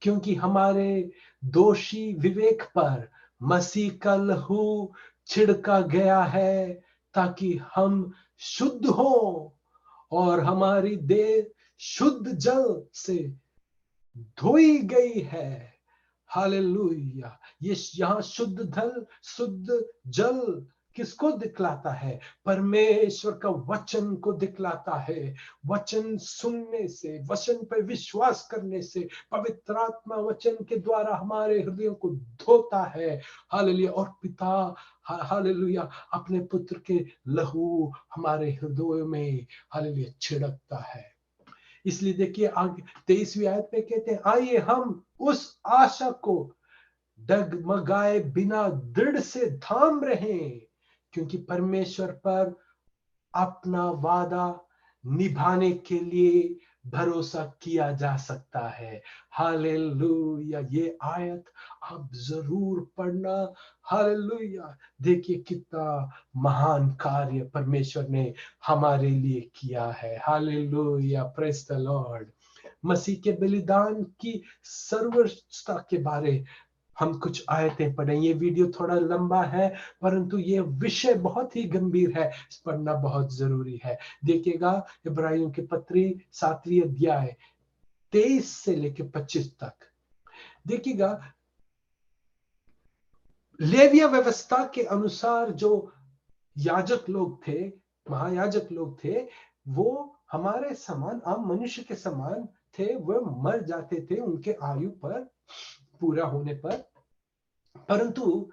क्योंकि हमारे दोषी विवेक पर मसीह का लहू छिड़का गया है ताकि हम शुद्ध हो और हमारी देह शुद्ध जल से धोई गई है। हालेलुया ये यहाँ शुद्ध जल किसको दिखलाता है? परमेश्वर का वचन को दिखलाता है। वचन सुनने से, वचन पर विश्वास करने से पवित्र आत्मा वचन के द्वारा हमारे हृदयों को धोता है। हालेलुया और पिता हालेलुया अपने पुत्र के लहू हमारे हृदयों में हालेलुया छिड़कता है। इसलिए देखिए आगे 23वीं आयत में कहते हैं, आइए हम उस आशा को डगमगाए बिना दृढ़ से थाम रहें, क्योंकि परमेश्वर पर अपना वादा निभाने के लिए भरोसा किया जा सकता है। हालेलुया ये आयत आप जरूर पढ़ना। हालेलुया देखिए कितना महान कार्य परमेश्वर ने हमारे लिए किया है। Hallelujah praise the Lord. मसीह के बलिदान की सर्वोच्चता के बारे हम कुछ आयतें पढ़ें। ये वीडियो थोड़ा लंबा है परंतु ये विषय बहुत ही गंभीर है, पढ़ना बहुत जरूरी है। देखिएगा इब्रानियों की पत्री 7वीं अध्याय 23 से लेकर 25 तक। देखिएगा लेविया व्यवस्था के अनुसार जो याजक लोग थे, महायाजक लोग थे, वो हमारे समान आम मनुष्य के समान थे। वह मर जाते थे उनके आयु पर पूरा होने पर, परंतु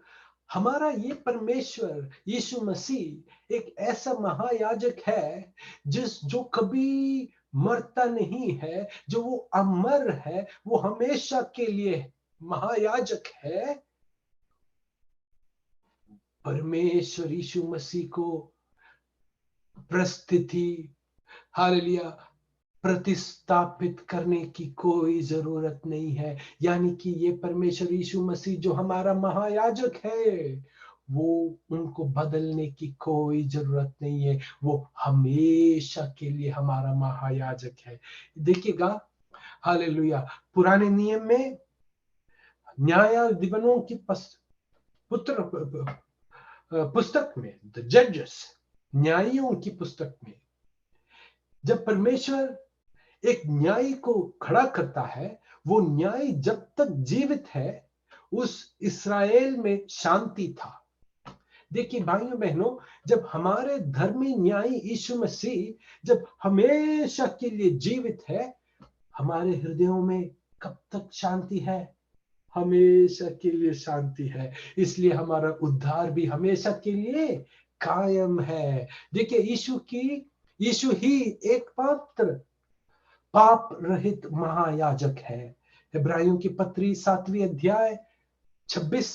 हमारा ये परमेश्वर यीशु मसीह एक ऐसा महायाजक है जो कभी मरता नहीं है, जो वो अमर है, वो हमेशा के लिए महायाजक है। परमेश्वर यीशु मसीह को प्रस्थिति हालेलुया प्रतिस्थापित करने की कोई जरूरत नहीं है। यानी कि ये परमेश्वर यीशु मसीह जो हमारा महायाजक है, वो उनको बदलने की कोई जरूरत नहीं है। वो हमेशा के लिए हमारा महायाजक है। देखिएगा हालेलुया पुराने नियम में न्यायाधिपनों की पुस्तक में, द जजेस, न्यायियों की पुस्तक में, जब परमेश्वर एक न्यायी को खड़ा करता है, वो न्यायी जब तक जीवित है उस इस्राएल में शांति था। देखिए भाइयों बहनों, जब हमारे धर्मी न्यायी यीशु मसीह जब हमेशा के लिए जीवित है, हमारे हृदयों में कब तक शांति है? हमेशा के लिए शांति है। इसलिए हमारा उद्धार भी हमेशा के लिए कायम है। देखिए यीशु ही एकमात्र पाप रहित महायाजक है। इब्रानियों की पत्री 7वीं अध्याय 26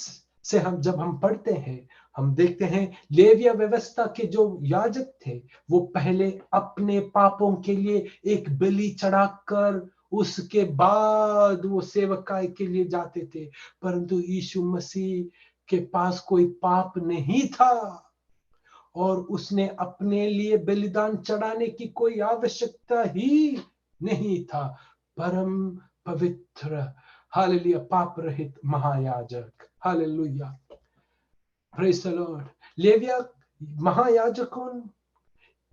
से जब हम पढ़ते हैं, हम देखते हैं लेविया व्यवस्था के जो याजक थे, वो पहले अपने पापों के लिए एक बलि चढ़ाकर उसके बाद वो सेवकाई के लिए जाते थे। परंतु यीशु मसीह के पास कोई पाप नहीं था और उसने अपने लिए बलिदान चढ़ाने की कोई आवश्यकता ही नहीं था। परम पवित्र, हालेलुया, पाप रहित महायाजक, हालेलुया, प्रेज द लॉर्ड। लेविया महायाजकों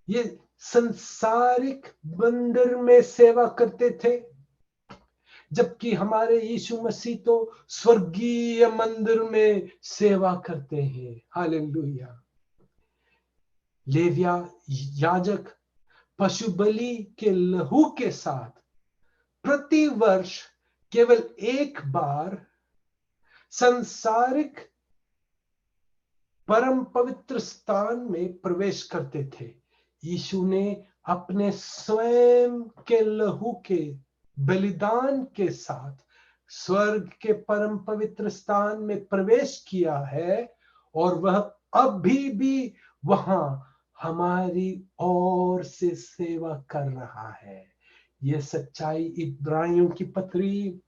ये संसारिक मंदिर में सेवा करते थे, जबकि हमारे यीशु मसीह तो स्वर्गीय मंदिर में सेवा करते हैं, हालेलुया। लेविया याजक पशु बलि के लहू के साथ प्रति वर्ष केवल एक बार सांसारिक परम पवित्र स्थान में प्रवेश करते थे। यीशु ने अपने स्वयं के लहू के बलिदान के साथ स्वर्ग के परम पवित्र स्थान में प्रवेश किया है और वह अभी भी वहां हमारी ओर से सेवा कर रहा है। यह सच्चाई इब्रानियों की पत्री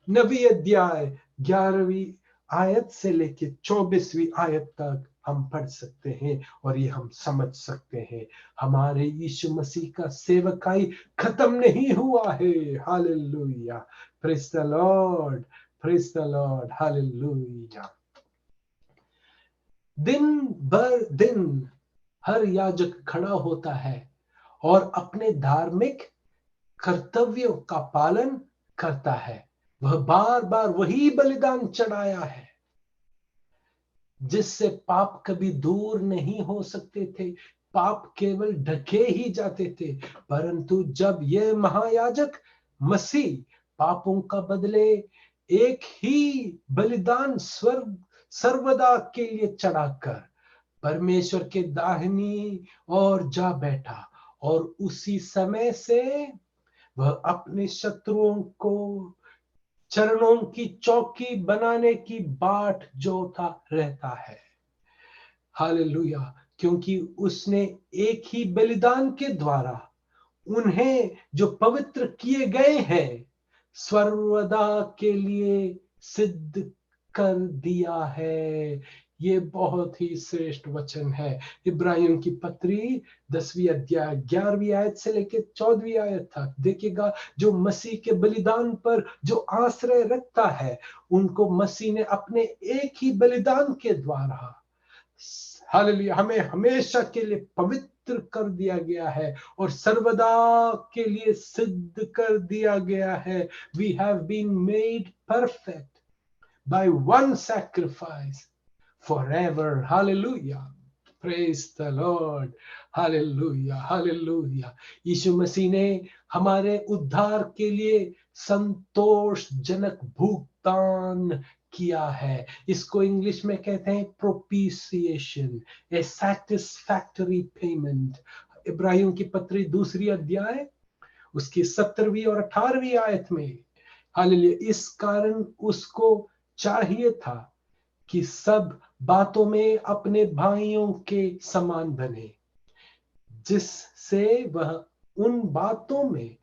9वीं अध्याय 11वीं आयत से लेकर 24वीं आयत तक हम पढ़ सकते हैं और ये हम समझ सकते हैं। हमारे यीशु मसीह का सेवकाई खत्म नहीं हुआ है, hallelujah, praise the Lord, praise the Lord, hallelujah. दिन भर दिन हर याजक खड़ा होता है और अपने धार्मिक कर्तव्यों का पालन करता है। वह बार बार वही बलिदान चढ़ाया है जिससे पाप कभी दूर नहीं हो सकते थे, पाप केवल ढके ही जाते थे। परंतु जब यह महायाजक मसीह पापों का बदले एक ही बलिदान सर्वदा के लिए चढ़ाकर परमेश्वर के दाहिनी ओर जा बैठा और उसी समय से वह अपने शत्रुओं को चरणों की चौकी बनाने की बाट जोता रहता है, हालेलुया, क्योंकि उसने एक ही बलिदान के द्वारा उन्हें जो पवित्र किए गए हैं सर्वदा के लिए सिद्ध कर दिया है। ये बहुत ही श्रेष्ठ वचन है। इब्राहिम की पत्री 10वीं अध्याय 11वीं आयत से लेकर 14वीं आयत तक देखिएगा। जो मसीह के बलिदान पर जो आश्रय रखता है उनको मसीह ने अपने एक ही बलिदान के द्वारा, हालेलुया, हमें हमेशा के लिए पवित्र कर दिया गया है और सर्वदा के लिए सिद्ध कर दिया गया है। We have been made perfect by one sacrifice forever. Hallelujah. Praise the Lord. Hallelujah. Hallelujah. यीशु मसीह ने हमारे उद्धार के लिए संतोषजनक भुगतान किया है। इसको इंग्लिश में कहते हैं प्रोपिसिएशन, ए सैटिस्फैक्टरी पेमेंट। इब्राहिम की पत्री 2री अध्याय उसकी 17वीं और 18वीं आयत में, हालेलुया, इस कारण उसको चाहिए था कि सब बातों में अपने भाइयों के समान बने, जिससे वह उन बातों में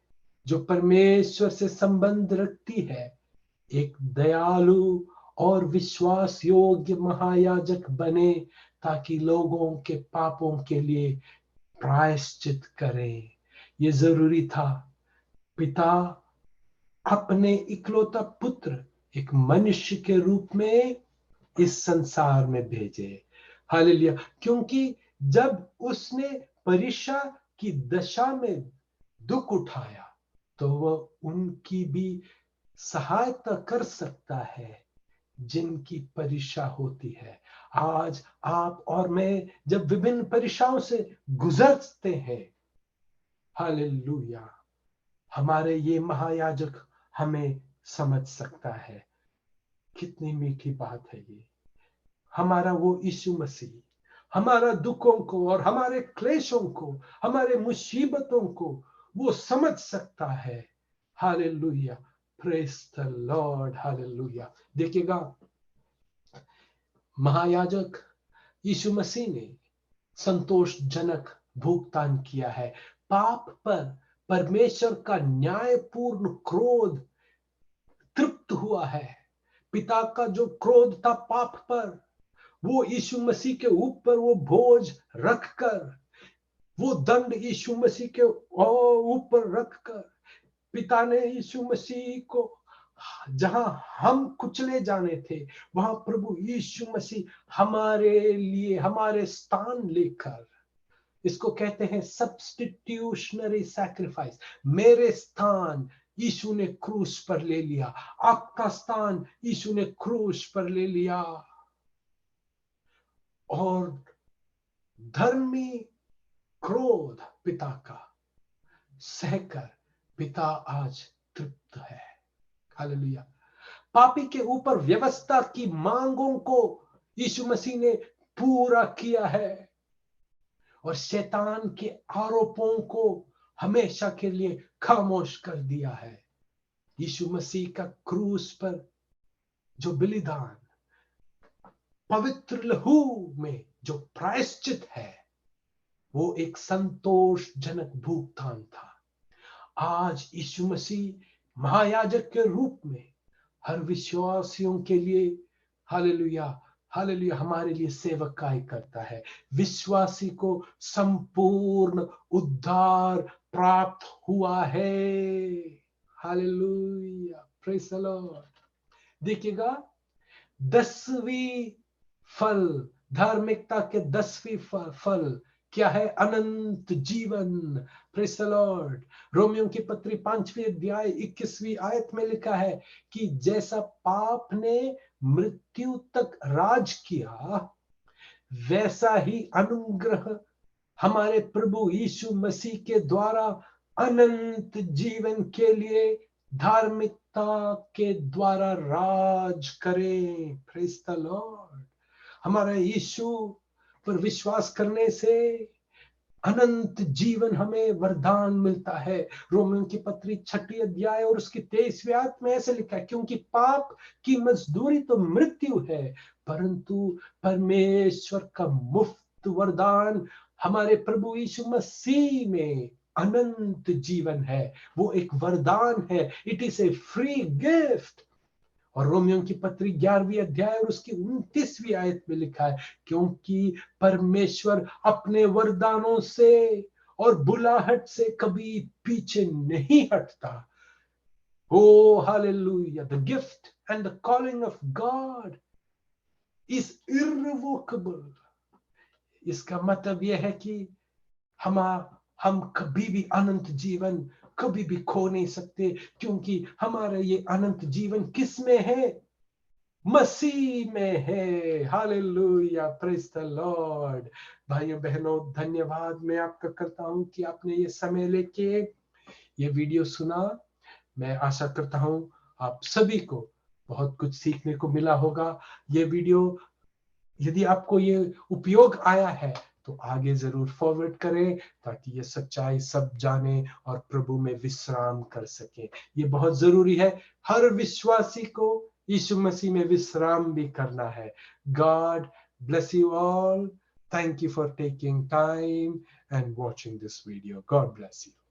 जो परमेश्वर से संबंध रखती है एक दयालु और विश्वास योग्य महायाजक बने, ताकि लोगों के पापों के लिए प्रायश्चित करें। ये जरूरी था। पिता अपने इकलौता पुत्र एक मनुष्य के रूप में इस संसार में भेजे, हालेलुया, क्योंकि जब उसने परीक्षा की दशा में दुख उठाया तो वह उनकी भी सहायता कर सकता है जिनकी परीक्षा होती है। आज आप और मैं जब विभिन्न परीक्षाओं से गुजरते हैं, हालेलुया, हमारे ये महायाजक हमें समझ सकता है। कितनी मीठी बात है ये। हमारा वो यीशु मसीह हमारा दुखों को और हमारे क्लेशों को, हमारे मुसीबतों को वो समझ सकता है, hallelujah, praise the Lord, hallelujah. देखिएगा, महायाजक यीशु मसीह ने संतोषजनक भुगतान किया है। पाप पर परमेश्वर का न्यायपूर्ण क्रोध तृप्त हुआ है। पिता का जो क्रोध था पाप पर, वो यीशु मसीह के ऊपर वो बोझ रखकर, वो दंड यीशु मसीह के ऊपर रखकर, पिता ने यीशु मसीह को जहां हम कुचले जाने थे, वहां प्रभु यीशु मसीह हमारे लिए हमारे स्थान लेकर, इसको कहते हैं सब्स्टिट्यूशनरी सैक्रिफाइस। मेरे स्थान यीशु ने क्रूस पर ले लिया, आपका स्थान यीशु ने क्रूस पर ले लिया। और धर्मी क्रोध पिता का सहकर पिता आज तृप्त है। हालेलुया। पापी के ऊपर व्यवस्था की मांगों को यीशु मसीह ने पूरा किया है और शैतान के आरोपों को हमेशा के लिए खामोश कर दिया है। यीशु मसीह का क्रूस पर जो बलिदान, पवित्र लहू में जो प्रायश्चित है, वो एक संतोषजनक भुगतान था। आज यीशु मसीह महायाजक के रूप में हर विश्वासियों के लिए, हालेलुया हालेलुया, हमारे लिए सेवकाई करता है। विश्वासी को संपूर्ण उद्धार प्राप्त हुआ है। Hallelujah, praise the Lord. देखिएगा, 10वीं फल, धार्मिकता के 10वीं फल क्या है? अनंत जीवन। Praise the Lord. रोमियो की पत्री 5वीं अध्याय 21वीं आयत में लिखा है कि जैसा पाप ने मृत्यु तक राज किया, वैसा ही अनुग्रह हमारे प्रभु यीशु मसीह के द्वारा अनंत जीवन के लिए धार्मिकता के द्वारा राज करें। Praise the Lord. हमारा यीशु पर विश्वास करने से अनंत जीवन हमें वरदान मिलता है। रोमियो की पत्री 6वीं अध्याय और उसकी 23वीं आयत में ऐसे लिखा है, क्योंकि पाप की मजदूरी तो मृत्यु है, परंतु परमेश्वर का मुफ्त वरदान हमारे प्रभु यीशु मसीह में अनंत जीवन है। वो एक वरदान है। It is a free gift. और रोमियो की पत्री 11वीं अध्याय और उसकी 29वीं आयत में लिखा है, क्योंकि परमेश्वर अपने वरदानों से और बुलाहट से कभी पीछे नहीं हटता। Oh hallelujah, the gift and the calling of God is irrevocable. इसका मतलब यह है कि हम कभी भी अनंत जीवन कभी भी खो नहीं सकते, क्योंकि हमारा ये अनंत जीवन किस में है? मसीह में है। Hallelujah, praise the Lord. भाइयों बहनों, धन्यवाद मैं आपका करता हूं कि आपने ये समय लेके ये वीडियो सुना। मैं आशा करता हूं आप सभी को बहुत कुछ सीखने को मिला होगा। ये वीडियो यदि आपको ये उपयोग आया है तो आगे जरूर फॉरवर्ड करें, ताकि ये सच्चाई सब जाने और प्रभु में विश्राम कर सके। ये बहुत जरूरी है। हर विश्वासी को यीशु मसीह में विश्राम भी करना है। God bless you all. Thank you for taking time and watching this video. God bless you.